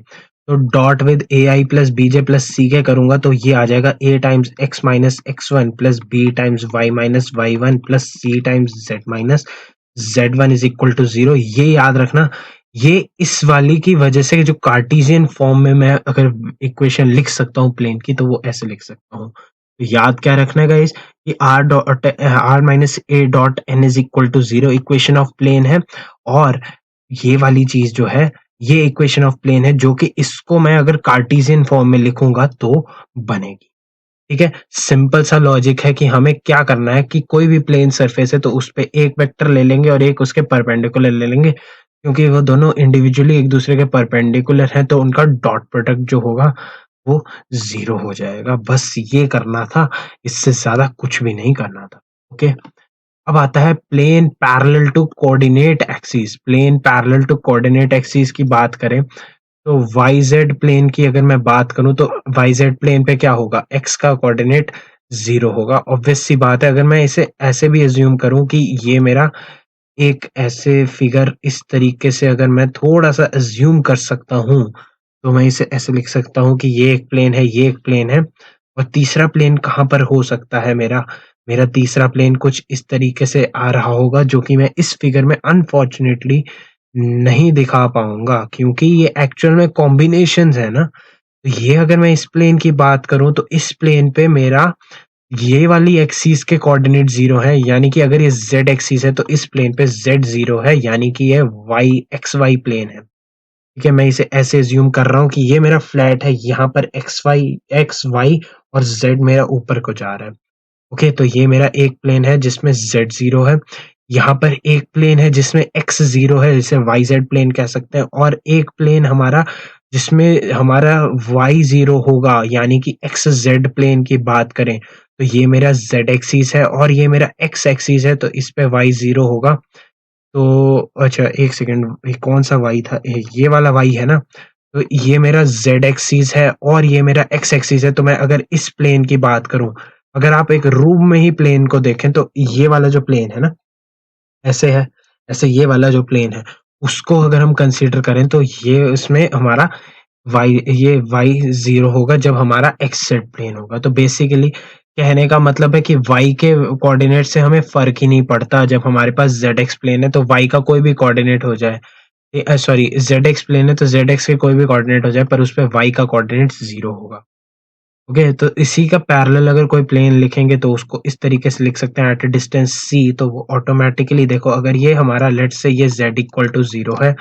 तो dot with A I plus B J plus C K करूंगा तो ये आ जाएगा A times X minus X one plus B times Y minus Y one plus C times Z minus Z one is equal to 0। ये याद रखना, ये इस वाली की वजह से जो कार्टेशियन फॉर्म में मैं अगर इक्वेशन लिख सकता हूँ प्लेन की तो वो ऐसे लिख सकता हूँ। तो याद क्या रखना है गाइस कि R minus A dot N is equal to 0 equation of plane है और ये वाली चीज जो है ये इक्वेशन ऑफ प्लेन है जो कि इसको मैं अगर कार्टेशियन फॉर्म में लिखूंगा तो बनेगी। ठीक है, सिंपल सा लॉजिक है कि हमें क्या करना है कि कोई भी प्लेन सरफेस है तो उस पे एक वेक्टर ले लेंगे और एक उसके परपेंडिकुलर ले लेंगे, क्योंकि वो दोनों इंडिविजुअली एक दूसरे के परपेंडिकुलर हैं तो उनका डॉट प्रोडक्ट जो होगा वो 0 हो जाएगा। बस ये करना था, इससे ज़्यादा कुछ भी नहीं करना था। ओके? अब आता है plane parallel to coordinate axis. Plane parallel to coordinate axis की बात करें तो वाई जेड प्लेन की अगर मैं बात करूं तो वाई जेड प्लेन पे क्या होगा, एक्स का कोऑर्डिनेट 0 होगा। ऑब्वियस सी बात है, अगर मैं इसे ऐसे भी एज्यूम करूं कि ये मेरा एक ऐसे फिगर इस तरीके से अगर मैं थोड़ा-सा अज़्यूम कर सकता हूँ, तो मैं इसे ऐसे लिख सकता हूँ कि ये एक प्लेन है, ये एक प्लेन है और तीसरा प्लेन कहाँ पर हो सकता है मेरा? मेरा तीसरा प्लेन कुछ इस तरीके से आ रहा होगा जो कि मैं इस फिगर में अनफॉर्च्यूनेटली नहीं दिखा पाऊँगा क्योंकि ये एक्चुअल में कॉम्बिनेशंस है ना। तो ये अगर मैं इस प्लेन की बात करूँ तो इस प्लेन पे मेरा ये वाली एक्सिस के कोऑर्डिनेट 0 है, यानी कि अगर ये ज़ेड एक्सिस है तो इस प्लेन पे ज़ेड 0 है, यानी कि ये वाई एक्स वाई प्लेन है। ठीक है, मैं इसे ऐसे अज़्यूम कर रहा हूँ कि ये मेरा फ्लैट है, यहाँ पर एक्स वाई और ज़ेड मेरा ऊपर को जा रहा है। ओके, तो ये मेरा एक प्लेन है जिसमें ज़ेड 0 है। यहाँ पर एक प्लेन है जिसमें एक्स 0 है, जिसे वाई ज़ेड प्लेन कह सकते हैं और एक प्लेन हमारा जिसमें हमारा वाई 0 होगा, यानी कि एक्स ज़ेड प्लेन की बात करें, तो ये मेरा ज़ेड एक्सिस है और ये मेरा एक्स एक्सिस है, तो इस पे वाई 0 होगा। तो अच्छा 1 सेकंड, ये कौन-सा वाई था? ये वाला वाई है ना? तो ये मेरा ज़ेड एक्सिस है और ये मेरा एक्स एक्सिस है, तो मैं अगर इस प्लेन की बात करूँ, अगर आप एक रूम में ही प्लेन को देखें तो ये वाला जो प्लेन है ना, ऐसे है, ऐसे ये वाला जो प्लेन है, उसको अगर हम कंसीडर करें तो ये इसमें हमारा ये वाई 0 होगा जब हमारा एक्स जेड प्लेन होगा। तो बेसिकली कहने का मतलब है कि वाई के कोऑर्डिनेट से हमें फ़र्क ही नहीं पड़ता, जब हमारे पास जेड एक्स प्लेन है तो वाई का कोई भी कोऑर्डिनेट हो जाए, सॉरी जेड एक्स प्लेन है तो जेड एक्स के कोई भी कोऑर्डिनेट हो जाए पर उसपे वाई का कोऑर्डिनेट 0 होगा। ओके, तो इसी का पैरेलल अगर कोई प्लेन लिखेंगे तो उसको इस तरीके से लिख सकते हैं एट अ डिस्टेंस सी, तो वो ऑटोमैटिकली देखो अगर ये हमारा लेट्स से ये z इक्वल टू 0 है,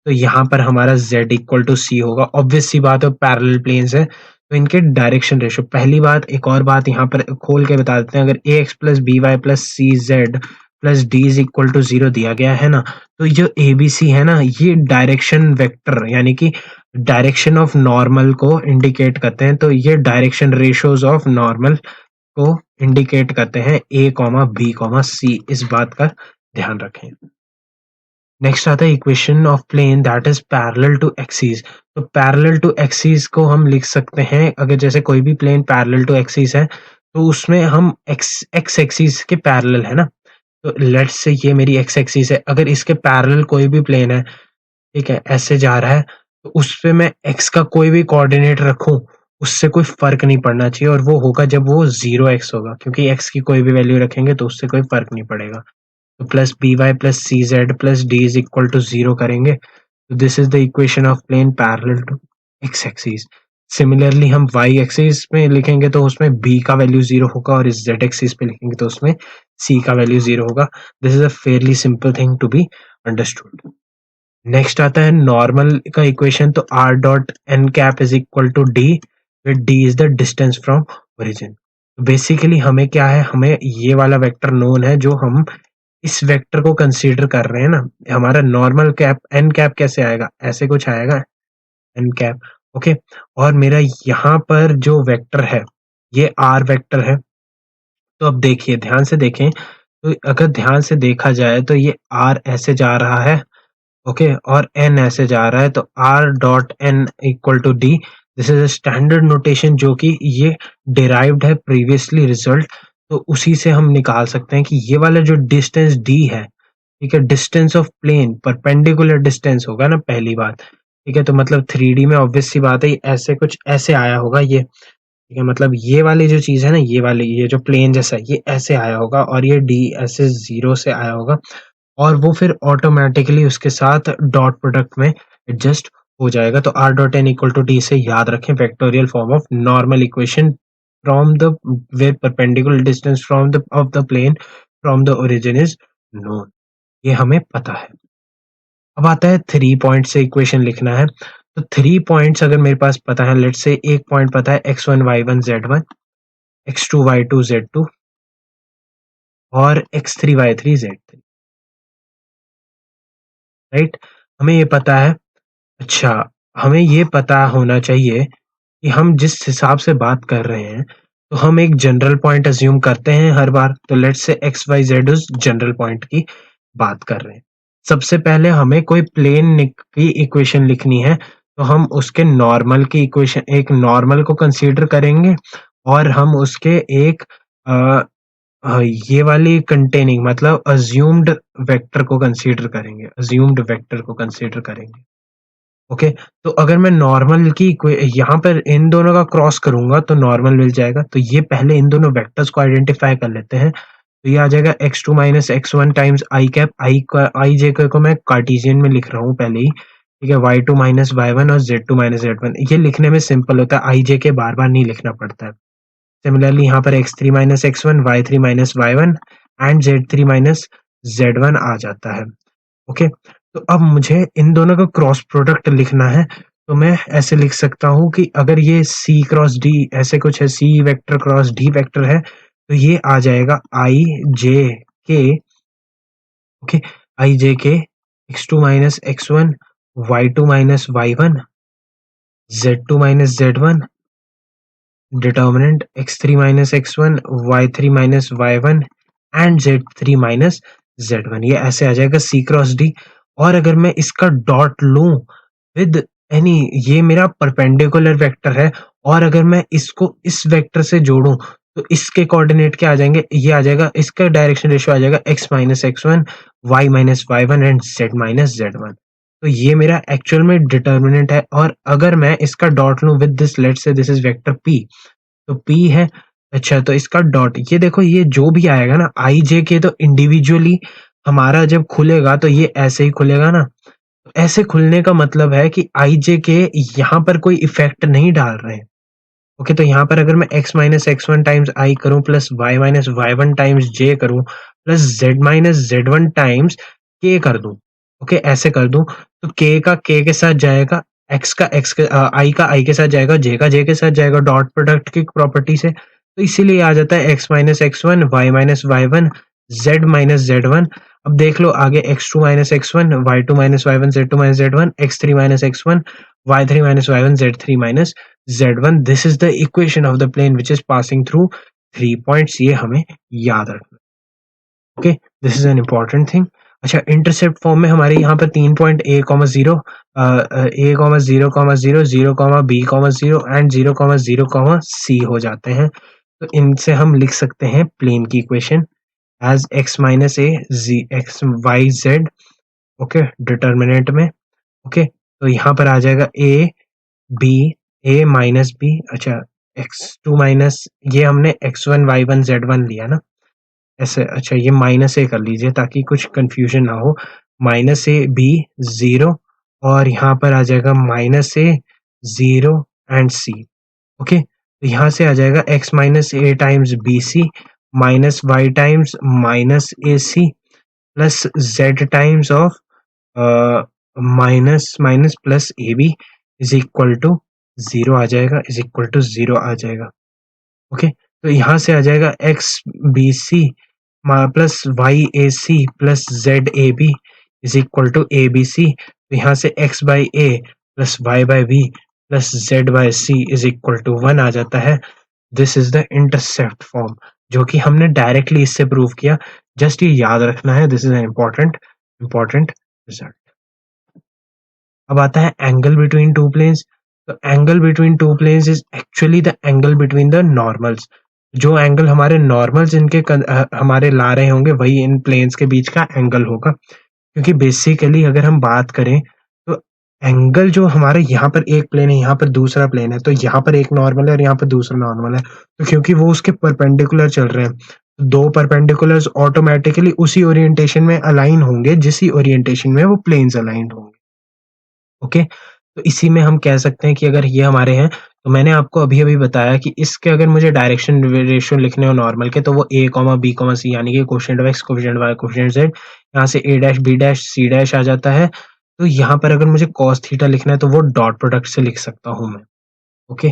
तो यहाँ पर हमारा z इक्वल टू सी होगा। ऑब्वियस सी बात है, पैरेलल प्लेन्स हैं, तो इनके डायरेक्शन रेशियो, पहली बात एक और बात यहाँ पर खोल के बता देते हैं, अगर ax plus B Y plus C Z plus D is equal to 0 दिया गया है ना, तो जो ए बी सी है ना, ये डायरेक्शन वेक्टर यानी कि डायरेक्शन ऑफ नॉर्मल को इंडिकेट करते हैं, तो ये डायरेक्शन रेशियोज ऑफ नॉर्मल को इंडिकेट करते हैं, A comma B comma C, इस बात का ध्यान रखें। नेक्स्ट आता है equation of plane that is parallel to axis. तो पैरेलल टू एक्सिस को हम लिख सकते हैं, अगर जैसे कोई भी प्लेन पैरेलल टू एक्सिस है तो उसमें हम एक्स एक्सिस के पैरेलल है ना, तो लेट्स से ये मेरी एक्स एक्सिस है, अगर इसके पैरेलल कोई भी प्लेन है, ठीक है, ऐसे जा रहा है, तो उसपे मैं x का कोई भी कोऑर्डिनेट रखूँ, उससे कोई फ़र्क नहीं पड़ना चाहिए और वो होगा जब वो 0x होगा, क्योंकि x की कोई भी वैल्यू रखेंगे तो उससे कोई फ़र्क नहीं पड़ेगा। तो plus by plus cz plus d is equal to 0 करेंगे, तो this is the equation of plane parallel to x axis. Similarly हम y एक्सिस में लिखेंगे तो उसमें b का वैल्यू 0 होगा और इस z एक्सिस पे लिखेंगे तो उसमें c का वैल्यू 0 होगा। This is a fairly simple thing to be understood. Next आता है नॉर्मल का इक्वेशन, तो R dot N cap is equal to D, with D is the distance from origin. Basically हमें क्या है, हमें ये वाला वेक्टर नोन है जो हम इस वेक्टर को कंसीडर कर रहे हैं ना, हमारा नॉर्मल कैप एन कैप कैसे आएगा, ऐसे कुछ आएगा एन कैप। ओके, और मेरा यहाँ पर जो वेक्टर है ये आर वेक्टर है। तो अब देखिए ध्यान से देखें, तो अगर ध्यान से देखा जाए तो ये आर ऐसे जा रहा है, ओके, और एन ऐसे जा रहा है, तो R dot N equal to D. This is a standard notation जो कि ये डिराइव्ड है प्रीवियसली रिजल्ट, तो उसी से हम निकाल सकते हैं कि ये वाला जो डिस्टेंस डी है, ठीक है, distance of plane perpendicular distance होगा ना पहली बात, ठीक है, तो मतलब थ्री डी में ऑब्वियस सी बात है ये ऐसे कुछ ऐसे आया होगा ये, ठीक है, मतलब ये वाली जो चीज है ना, ये वाली ये जो प्लेन जैसा है, ये ऐसे आया होगा और ये डी ऐसे 0 से आया होगा और वो फिर ऑटोमैटिकली उसके साथ डॉट प्रोडक्ट में एडजस्ट हो जाएगा। तो R dot N equal to D से याद रखें vectorial form of normal equation from the where perpendicular distance from the of the plane from the origin is known, ये हमें पता है। अब आता है 3 पॉइंट से इक्वेशन लिखना है, तो 3 पॉइंट्स अगर मेरे पास पता है, लेट्स से एक पॉइंट पता है x1 y1 z1, x2 y2 z2 और x3 y3 z3, राइट, हमें ये पता है। अच्छा, हमें ये पता होना चाहिए कि हम जिस हिसाब से बात कर रहे हैं, तो हम एक जनरल पॉइंट अज्यूम करते हैं हर बार, तो let's say X Y Z उस जनरल पॉइंट की बात कर रहे हैं। सबसे पहले हमें कोई प्लेन की इक्वेशन लिखनी है, तो हम उसके नॉर्मल की इक्वेशन, एक नॉर्मल को कंसीडर करेंगे और हम उसके एक ये वाली कंटेनिंग मतलब अज्यूम्ड वेक्टर को कंसीडर करेंगे, अज्यूम्ड वेक्टर को कंसीडर करेंगे। ओके, तो अगर मैं नॉर्मल की यहाँ पर इन दोनों का क्रॉस करूंगा तो नॉर्मल मिल जाएगा। तो ये पहले इन दोनों वेक्टर्स को आइडेंटिफाई कर लेते हैं। तो ये आ जाएगा x2 minus x1 times I cap, I J को मैं कार्टेशियन में लिख रहा हूँ पहले ही, ठीक है। y2 माइनस y1 और z2 माइनस z1, ये लिखने में सिंपल होता है, आई जे के बार बार नहीं लिखना पड़ता है। सिमिलरली यहाँ पर x3 minus x1, y3 minus y1 and z3 minus z1 आ जाता है। ओके, तो अब मुझे इन दोनों का क्रॉस प्रोडक्ट लिखना है। तो मैं ऐसे लिख सकता हूँ कि अगर ये सी क्रॉस डी ऐसे कुछ है, C vector cross D vector है, तो ये आ जाएगा आई जे के, ओके, आई जे के x2 minus x1, y2 minus y1, z2 minus z1, determinant x3 minus x1, y3 minus y1 and z3 minus z1। ये ऐसे आ जाएगा c क्रॉस d। और अगर मैं इसका डॉट लूं विद एनी, ये मेरा परपेंडिकुलर वेक्टर है, और अगर मैं इसको इस वेक्टर से जोड़ूं तो इसके कोऑर्डिनेट क्या आ जाएंगे, ये आ जाएगा, इसका डायरेक्शन रेशियो आ जाएगा x minus x1, y minus y1 and z minus z1। तो ये मेरा एक्चुअल में डिटर्मिनेंट है। और अगर मैं इसका डॉट लूं with this, let's say this is vector p, तो p है। अच्छा, तो इसका डॉट, ये देखो ये जो भी आएगा ना आई जे के, तो इंडिविजुअली हमारा जब खुलेगा तो ये ऐसे ही खुलेगा ना। तो ऐसे खुलने का मतलब है कि आई जे के यहाँ पर कोई इफेक्ट नहीं डाल रहे हैं। ओके, तो यहाँ पर अगर मैं x माइनस x1 टाइम्स आई करूं plus y minus y1 times j करूं plus z minus z1 times k कर दूं, ओके, ऐसे कर दूं, तो k का k के साथ जाएगा, x का x के i का i के साथ जाएगा, j का j के साथ जाएगा डॉट प्रोडक्ट की प्रॉपर्टी से। तो इसीलिए आ जाता है x minus x1, y minus y1, z minus z1। अब देख लो आगे x2 minus x1, y2 minus y1, z2 minus z1, x3 minus x1, y3 minus y1, z3 minus z1। This is the equation of the plane which is passing through 3 points. ये हमें याद रखना। Okay, this is an important thing. अच्छा, intercept form में हमारे यहाँ पर 3 point a, 0, a, 0, 0, 0, b, 0 and 0, 0, c हो जाते हैं। तो इनसे हम लिख सकते हैं प्लेन की इक्वेशन एज x माइनस ए, x y z, okay, determinant में। ओके, तो यहाँ पर आ जाएगा a b, a minus b, अच्छा x2 माइनस, ये हमने x1 y1 z1 लिया ना ऐसे, अच्छा ये माइनस ए कर लीजिए ताकि कुछ कंफ्यूजन ना हो। माइनस ए बी 0, और यहाँ पर आ जाएगा minus A 0 and C. Okay, तो यहाँ से आ जाएगा x minus A times B C minus Y times minus A C plus z times of minus minus plus A B is equal to 0 आ जाएगा, इज इक्वल टू 0 आ जाएगा। Okay, तो यहाँ से आ जाएगा X B C plus Y A C plus Z A B is equal to A B C. तो यहाँ से X by A plus Y by B plus Z by C is equal to 1 आ जाता है। This is the intercept form, जो कि हमने directly इससे प्रूव किया। जस्ट ये याद रखना है, this is an important result. अब आता है एंगल बिटवीन टू प्लेन्स। तो angle between two planes is actually the angle between the normals. जो एंगल हमारे नॉर्मल्स इनके हमारे ला रहे होंगे वही इन प्लेन्स के बीच का एंगल होगा। क्योंकि बेसिकली अगर हम बात करें तो एंगल जो हमारे यहाँ पर एक प्लेन है, यहाँ पर दूसरा प्लेन है, तो यहाँ पर एक नॉर्मल है और यहाँ पर दूसरा नॉर्मल है, तो क्योंकि वो उसके परपेंडिकुलर चल रहे हैं, दो परपेंडिकुलर्स ऑटोमेटिकली उसी ओरिएंटेशन में अलाइन होंगे जिसी ओरिएंटेशन में वो प्लेन्स अलाइंड होंगे। ओके, तो इसी में हम कह सकते हैं कि अगर ये हमारे हैं, तो मैंने आपको अभी-अभी बताया कि इसके अगर मुझे डायरेक्शन रेशियो लिखने हो नॉर्मल के, तो वो a, b, c यानी कि coefficient of x, coefficient y, coefficient z, यहाँ से a dash, b dash, c dash आ जाता है। तो यहाँ पर अगर मुझे cos थीटा लिखना है तो वो डॉट प्रोडक्ट से लिख सकता हूँ मैं। ओके,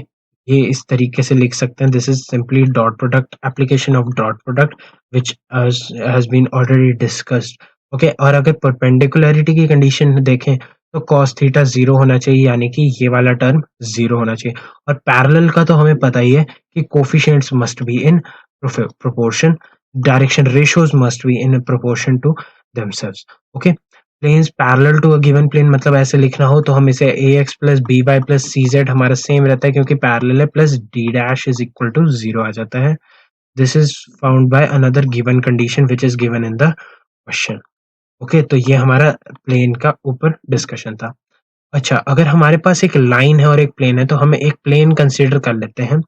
ये इस तरीके से लिख सकते हैं। This is simply dot product, application of dot product which has been already discussed. Okay, और अगर परपेंडिकुलरिटी की कंडीशन देखें तो कॉस थीटा 0 होना चाहिए, यानी कि ये वाला टर्म 0 होना चाहिए। और पैरेलल का तो हमें पता ही है कि coefficients must be in proportion, direction ratios must be in proportion to themselves. Okay, planes parallel to a given plane, मतलब ऐसे लिखना हो तो हम इसे ax plus B Y plus C Z हमारा सेम रहता है क्योंकि पैरेलल है, plus d dash is equal to 0 आ जाता है। This is found by another given condition which is given in the question. Okay, तो ये हमारा प्लेन का ऊपर डिस्कशन था। अच्छा, अगर हमारे पास एक लाइन है और एक प्लेन है तो हमें एक प्लेन कंसीडर कर लेते हैं।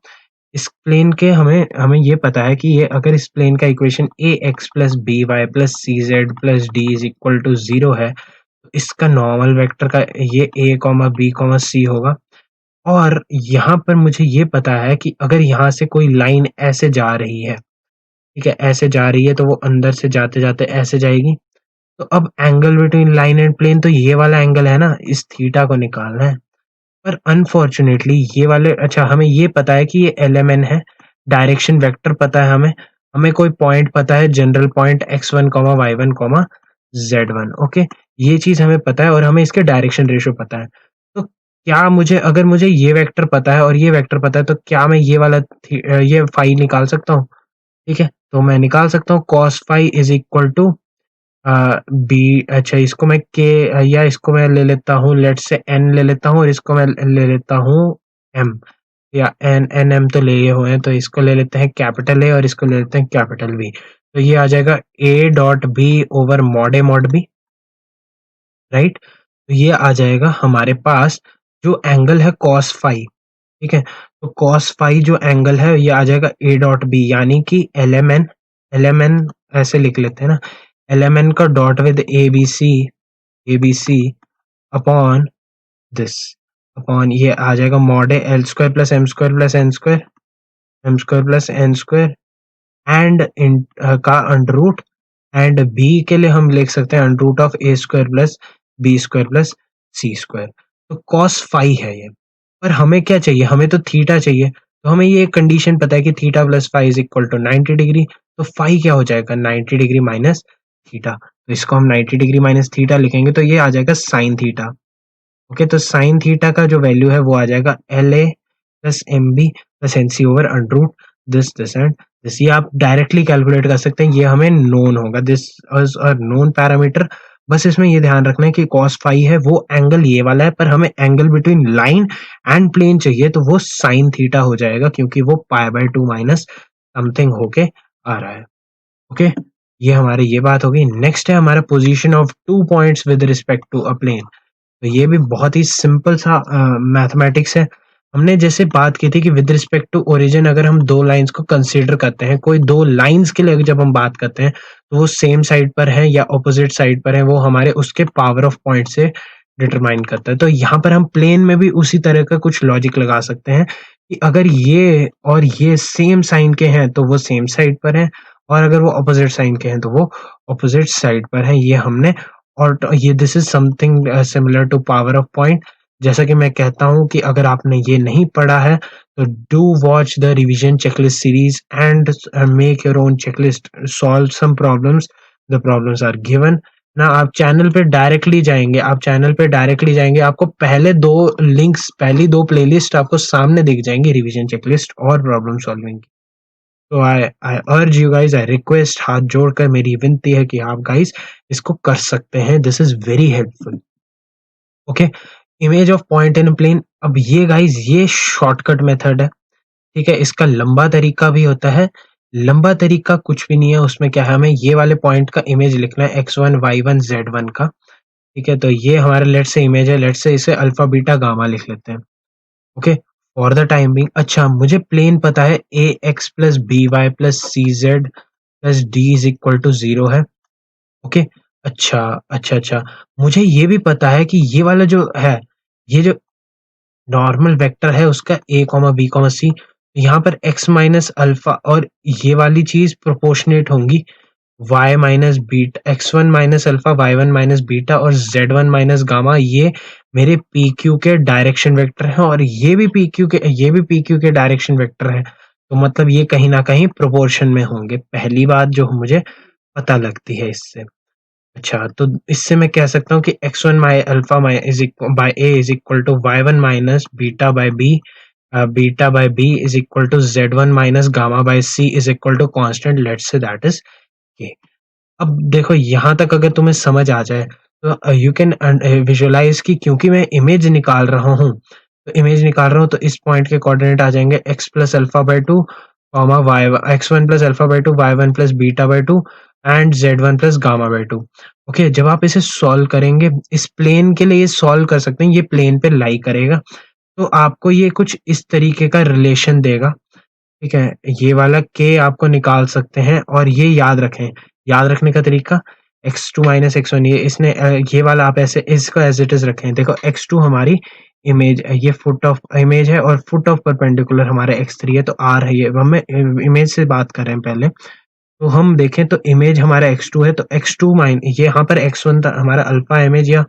इस प्लेन के हमें हमें ये पता है कि ये अगर इस प्लेन का equation A X plus B Y plus C Z plus D is equal to 0 है, तो इसका नॉर्मल वेक्टर का ये A comma B comma C होगा। और यहाँ पर मुझे ये पता है कि अगर यहाँ से कोई लाइन ऐसे जा रही है, ठीक है, ऐसे जा रही है तो वो अंदर से जाते जाते ऐसे जाएगी। तो अब angle between line and plane तो ये वाला एंगल है ना, इस थीटा को निकालना है। पर अनफॉर्चुनेटली ये वाले, अच्छा हमें ये पता है कि ये एलएमएन है, डायरेक्शन वेक्टर पता है हमें, हमें कोई पॉइंट पता है, general point x1 y1 z1। Okay, ये चीज हमें पता है और हमें इसके डायरेक्शन रेशियो पता है। तो क्या मुझे, अगर मुझे ये वेक्टर पता है और ये वेक्टर पता है, तो क्या मैं ये वाला ये फाई निकाल सकता हूँ? ठीक है, तो मैं निकाल सकता हूँ cos phi is equal to B, अच्छा इसको मैं के, या इसको मैं ले लेता हूँ, लेट से एन ले लेता हूँ और इसको मैं ले लेता हूँ एम, या एन एन एम तो लिए हुए हैं, तो इसको ले लेते हैं कैपिटल ए और इसको ले लेते हैं कैपिटल बी। तो ये आ जाएगा A dot B over mod A mod B, right. तो ये आ जाएगा हमारे पास जो एंगल है कॉस फाई, ठीक है, तो कॉस फाई जो एंगल है ये आ जाएगा ए डॉट बी, यानी कि L M N, L M N ऐसे लिख लेते हैं ना, एल एम एन का dot with A B C upon this, upon ये आ जाएगा mod A L square plus M square plus N square, M square plus N square and इन का अंडर रूट, एंड बी के लिए हम लिख सकते हैं under root of A square plus B square plus C square. तो cos phi है ये, पर हमें क्या चाहिए, हमें तो थीटा चाहिए। तो हमें ये कंडीशन पता है कि theta plus phi is equal to 90 degree. तो फाई क्या हो जाएगा, 90 डिग्री माइनस थीटा। तो इसको हम 90 डिग्री माइनस थीटा लिखेंगे तो ये आ जाएगा साइन थीटा। ओके, तो साइन थीटा का जो वैल्यू है वो आ जाएगा L A plus M B plus N C over under root this and this. ये आप डायरेक्टली कैलकुलेट कर सकते हैं, ये हमें नोन होगा, this is a known parameter. बस इसमें ये ध्यान रखना है कि कॉस फाई है वो एंगल ये वाला है, पर हमें angle between line and plane चाहिए तो वो साइन थीटा हो जाएगा क्योंकि वो पाई बाय 2 माइनस समथिंग होके आ रहा है। ओके, ये हमारी ये बात होगी। नेक्स्ट है हमारा position of 2 points with respect to a plane. तो ये भी बहुत ही सिंपल सा मैथमेटिक्स है। हमने जैसे बात की थी कि विद रिस्पेक्ट टू ओरिजिन अगर हम दो लाइंस को कंसीडर करते हैं, कोई दो लाइंस के लिए जब हम बात करते हैं तो वो सेम साइड पर है या ऑपोजिट साइड पर है, वो हमारे उसके पावर ऑफ पॉइंट से डिटरमाइन करता है। तो यहाँ पर हम प्लेन में भी उसी तरह का कुछ लॉजिक लगा सकते हैं कि अगर ये और ये सेम साइन के हैं तो वो सेम साइड पर है, और अगर वो ऑपोजिट साइन के हैं तो वो ऑपोजिट साइड पर है। ये हमने, और ये this is something similar to power of point. जैसा कि मैं कहता हूँ कि अगर आपने ये नहीं पढ़ा है तो do watch the revision checklist series and make your own checklist, solve some problems, the problems are given ना। आप चैनल पे डायरेक्टली जाएंगे, आपको पहले दो लिंक्स, पहली दो प्लेलिस्ट आपको सामने दिख जाएंगी, रिवीजन चेकलिस्ट और प्रॉब्लम सॉल्विंग। तो आई urge you guys, I request, हाथ जोड़कर मेरी विनती है कि आप गाइस इसको कर सकते हैं, this is very helpful. Okay, image of point in plane. अब ये गाइस ये शॉर्टकट मेथड है, ठीक है, इसका लंबा तरीका भी होता है। लंबा तरीका कुछ भी नहीं है, उसमें क्या है, हमें ये वाले पॉइंट का इमेज लिखना है x1 y1 z1 का, ठीक है। तो ये हमारा लेट से इमेज है, लेट से इसे अल्फा बीटा गामा लिख लेते हैं। Okay, for the time being. अच्छा, मुझे प्लेन पता है A X plus B Y plus C Z plus D is equal to 0 है। ओके, अच्छा अच्छा अच्छा, मुझे ये भी पता है कि ये वाला जो है, ये जो नॉर्मल वेक्टर है उसका ए कॉमा बी कॉमा सी, यहाँ पर एक्स माइनस अल्फा और ये वाली चीज प्रोपोर्शनेट होंगी y minus beta, x1 minus alpha, y1 minus beta और z1 माइनस गामा। ये मेरे पी क्यू के डायरेक्शन वेक्टर हैं और ये भी पी क्यू के डायरेक्शन वेक्टर हैं। तो मतलब ये कहीं ना कहीं प्रोपोर्शन में होंगे, पहली बात जो मुझे पता लगती है इससे। अच्छा, तो इससे मैं कह सकता हूँ कि x1 minus alpha minus is equal by a is equal to y1 minus beta by b, beta by b is equal to z1 minus gamma by c is equal to constant, let's say that is k। अब देखो यहाँ तक अगर तुम्हें समझ आ जाए तो you can visualise कि क्योंकि मैं इमेज निकाल रहा हूँ, तो इमेज निकाल रहा हूँ तो इस पॉइंट के कोऑर्डिनेट आ जाएंगे x plus alpha by two comma Y x1 plus alpha by two y1 plus beta by two and z1 plus gamma by two. Okay, जब आप इसे सॉल्व करेंगे इस प्लेन के लिए, ये सॉल्व कर सकते हैं, ये प्लेन पे लाई करेगा, तो आपको ये कुछ इस तरीके का रिलेशन देगा। ठीक है, ये वाला k आपको निकाल सकते हैं और ये याद रखें, याद रखने का तरीका x2 माइनस x1, ये इसने ये वाला आप ऐसे इसको एज इट इज रखें। देखो x2 हमारी इमेज, ये फुट ऑफ इमेज है और फुट ऑफ परपेंडिकुलर हमारा x3 है, तो r है, ये हमें इमेज से बात कर रहे हैं पहले। तो हम देखें तो इमेज हमारा x2 है, तो x2 माइन ये यहाँ पर x1 था हमारा अल्फा इमेज या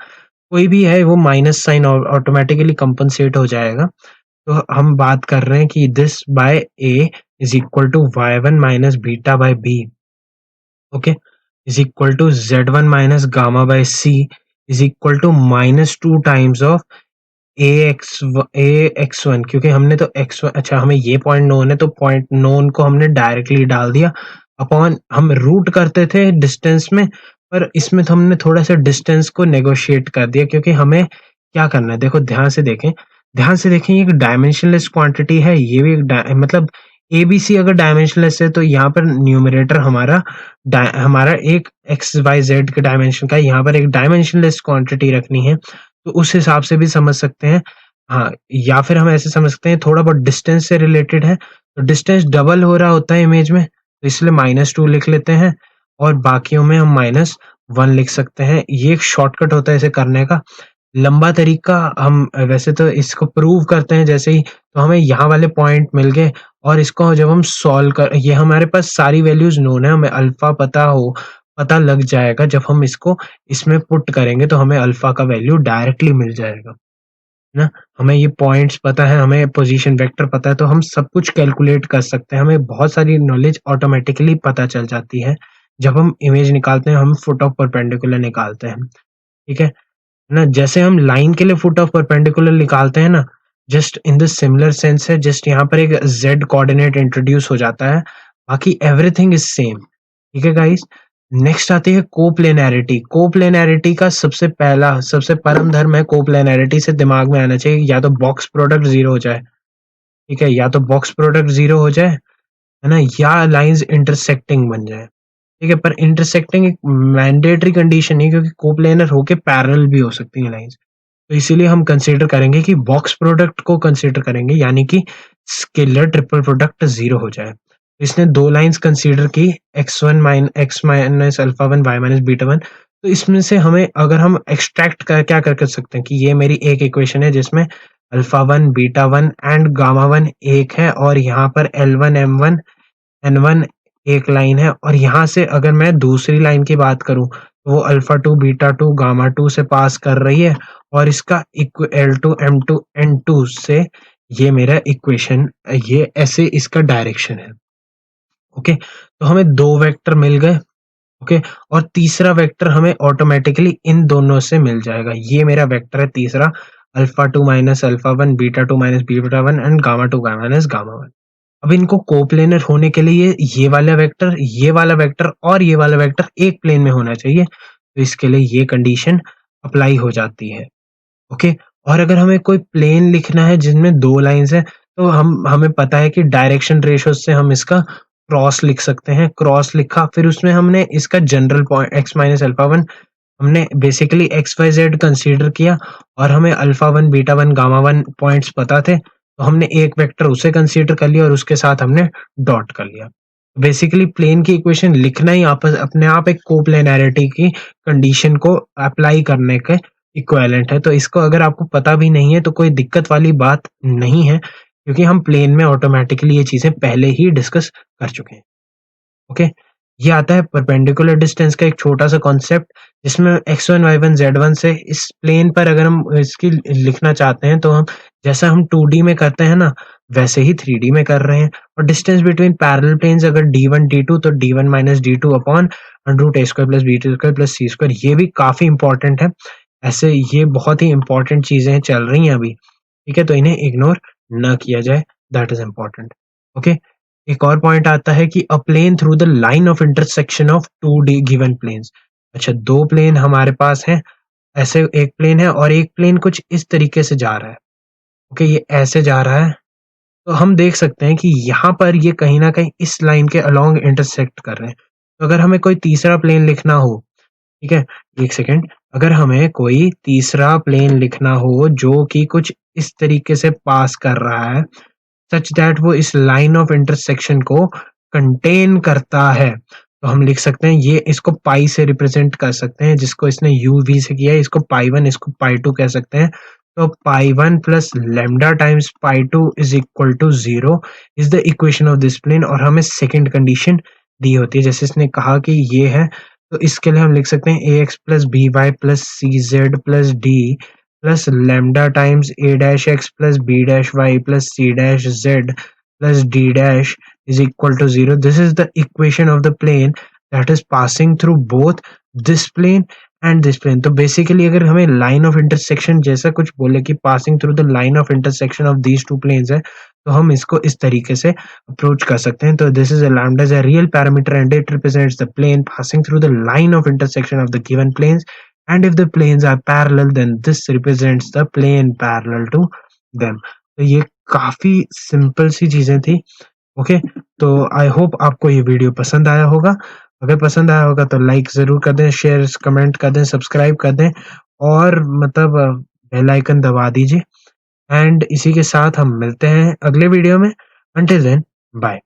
कोई भी है, वो माइनस साइन ऑटोमेटिकली कंपनसेट हो जाएगा। तो हम बात कर रहे हैं कि this by a is equal to y1 minus beta by b, okay, is equal to z1 minus gamma by c is equal to minus two times of ax1, क्योंकि हमने तो x1, अच्छा हमें ये पॉइंट नोन है तो point known को हमने डायरेक्टली डाल दिया अपॉन, हम रूट करते थे डिस्टेंस में, पर इसमें तो हमने थोड़ा सा डिस्टेंस को नेगोशिएट कर दिया, क्योंकि हमें क्या करना है, देखो ध्यान से देखें, ध्यान से देखें, ये एक डायमेंशनलेस क्वांटिटी है, ये भी एक मतलब एबीसी अगर डायमेंशनलेस है तो यहाँ पर न्यूमरेटर हमारा हमारा एक एक्स वाई जेड के डायमेंशन का है, यहाँ पर एक डायमेंशनलेस क्वांटिटी रखनी है, तो उस हिसाब से भी समझ सकते हैं। हाँ, या फिर हम ऐसे समझ सकते हैं थोड़ा बहुत डिस्टेंस से रिलेटेड है, तो डिस्टेंस डबल हो रहा होता है इमेज में, तो इसलिए -2 लिख लेते हैं और बाकियों में हम -1 लिख सकते हैं। ये एक शॉर्टकट होता है इसे करने का। लंबा तरीका हम वैसे तो इसको प्रूव करते हैं जैसे ही, तो हमें यहाँ वाले पॉइंट मिल गए और इसको जब हम सॉल्व कर, ये हमारे पास सारी वैल्यूज़ नोन है, हमें अल्फ़ा पता लग जाएगा, जब हम इसको इसमें पुट करेंगे तो हमें अल्फ़ा का वैल्यू डायरेक्टली मिल जाएगा, है ना? हमें ये पॉइंट्स पता है, हमें पोज़ीशन वेक्टर पता है, तो हम सब कुछ कैलकुलेट कर सकते हैं, हमें बहुत सारी नॉलेज ऑटोमैटिकली पता चल जाती है। जब हम इमेज निकालते हैं, हम फुट ऑफ परपेंडिकुलर निकालते हैं, ठीक है? ना, जैसे हम लाइन के लिए फुट ऑफ परपेंडिकुलर निकालते हैं ना, just in the similar sense है, जस्ट यहाँ पर एक z कोऑर्डिनेट इंट्रोड्यूस हो जाता है, बाकी एवरीथिंग इज सेम। ठीक है गाइस, नेक्स्ट आती है कोप्लेनैरिटी। कोप्लेनैरिटी का सबसे परम धर्म है कोप्लेनैरिटी से दिमाग में आना चाहिए, या तो बॉक्स प्रोडक्ट जीरो हो जाए, ठीक है, या तो बॉक्स प्रोडक्ट जीरो हो जाए, है ना, या लाइंस इंटरसेक्टिंग बन जाए। ठीक है, पर इंटरसेक्टिंग एक मैंडेटरी कंडीशन है, क्योंकि कोप्लेनर होके पैरेलल भी हो सकती है लाइंस, तो इसीलिए हम कंसीडर करेंगे कि बॉक्स प्रोडक्ट को कंसीडर करेंगे, यानी कि स्केलर ट्रिपल प्रोडक्ट जीरो हो जाए। इसने दो लाइंस कंसीडर की, x minus alpha one y minus beta one, तो इसमें से हमें अगर हम एक्सट्रैक्ट कर क्या कर सकते हैं कि ये मेरी एक इक्वेशन है जिसमें alpha one beta one and gamma one एक है, और यहाँ पर L1 M1 N1 एक लाइन है, और यहाँ से अगर मैं दूसरी लाइन की बात करूँ तो वो alpha two beta two gamma two से पास कर रही है, और इसका L2 M2 N2 से ये मेरा इक्वेशन, ये ऐसे इसका डायरेक्शन है। ओके, तो हमें दो वेक्टर मिल गए, ओके, और तीसरा वेक्टर हमें ऑटोमेटिकली इन दोनों से मिल जाएगा। ये मेरा वेक्टर है तीसरा, alpha two minus alpha one beta two minus beta one and gamma minus gamma one. अब इनको कोप्लेनर होने के लिए ये वाला वेक्टर, ये वाला वेक्टर और ये वाला वेक्टर एक प्लेन में होना चाहिए, तो इसके लिए ये कंडीशन अप्लाई हो जाती है। ओके, और अगर हमें कोई प्लेन लिखना है जिनमें दो लाइंस हैं, तो हमें पता है कि डायरेक्शन रेशो से हम इसका क्रॉस लिख सकते हैं। क्रॉस लिखा, फिर उसमें हमने इसका general point x minus alpha one, हमने basically X Y Z consider किया, और हमें alpha one beta one gamma one points पता थे, तो हमने एक वेक्टर उसे कंसीडर कर लिया और उसके साथ हमने डॉट कर लिया। बेसिकली प्लेन की इक्वेशन लिखना ही आपस अपने आप एक कोप्लेनैरिटी की कंडीशन को अप्लाई करने के इक्विवेलेंट है, तो इसको अगर आपको पता भी नहीं है तो कोई दिक्कत वाली बात नहीं है, क्योंकि हम प्लेन में ऑटोमेटिकली ये चीजें पहले ही डिस्कस कर चुके हैं। ओके, ये आता है परपेंडिकुलर डिस्टेंस का एक छोटा सा कॉन्सेप्ट, जिसमें x1 y1 z1 से इस प्लेन पर अगर हम इसकी लिखना चाहते हैं, तो हम जैसा हम 2D में करते हैं ना, वैसे ही 3D में कर रहे हैं। और डिस्टेंस बिटवीन पैरेलल प्लेन्स अगर d1 d2 तो d1 minus d2 upon root a square plus b2 square plus c square, ये भी काफी इंपॉर्टेंट है। ऐसे ये बहुत ही इंपॉर्टेंट चीजें चल रही हैं अभी, ठीक है, तो इन्हें इग्नोर न किया जाए, दैट इज इंपॉर्टेंट। ओके, एक और पॉइंट आता है कि a plane through the line of intersection of two D given planes. अच्छा, दो प्लेन हमारे पास हैं, ऐसे एक प्लेन है और एक प्लेन कुछ इस तरीके से जा रहा है। ओके, ये ऐसे जा रहा है, तो हम देख सकते हैं कि यहाँ पर ये कहीं न कहीं इस लाइन के अलोंग इंटरसेक्ट कर रहे हैं। तो अगर हमें कोई तीसरा प्लेन लिखना हो, ठीक है? 1 सेकंड, अगर हमें कोई तीसरा प्लेन लिखना हो जो कि कुछ इस तरीके से पास कर रहा है, सच दैट वो इस लाइन ऑफ इंटरसेक्शन को कंटेन करता है, तो हम लिख सकते हैं, ये इसको पाई से रिप्रेजेंट कर सकते हैं, जिसको इसने यूवी से किया है, इसको पाई 1 इसको पाई 2 कह सकते हैं। तो pi 1 plus lambda times pi 2 is equal to 0 is the equation of this plane, और हमें सेकंड कंडीशन दी होती है, जैसे इसने कहा कि ये है, तो इसके लिए हम लिख सकते हैं A X plus B Y plus C Z plus D plus lambda times A dash X plus B dash Y plus C dash Z plus D dash is equal to 0. This is the equation of the plane that is passing through both this plane and this plane. तो basically अगर हमें line of intersection जैसा कुछ बोले कि passing through the line of intersection of these two planes है, तो हम इसको इस तरीके से approach कर सकते हैं। तो this is a lambda is a real parameter and it represents the plane passing through the line of intersection of the given planes, and if the planes are parallel then this represents the plane parallel to them. तो ये काफी simple सी चीजें थी। Okay, तो I hope आपको ये video पसंद आया होगा। अगर पसंद आया होगा तो लाइक ज़रूर कर दें, शेयर कमेंट कर दें, सब्सक्राइब कर दें और मतलब बेल आइकन दबा दीजिए। एंड इसी के साथ हम मिलते हैं अगले वीडियो में। Until then, bye.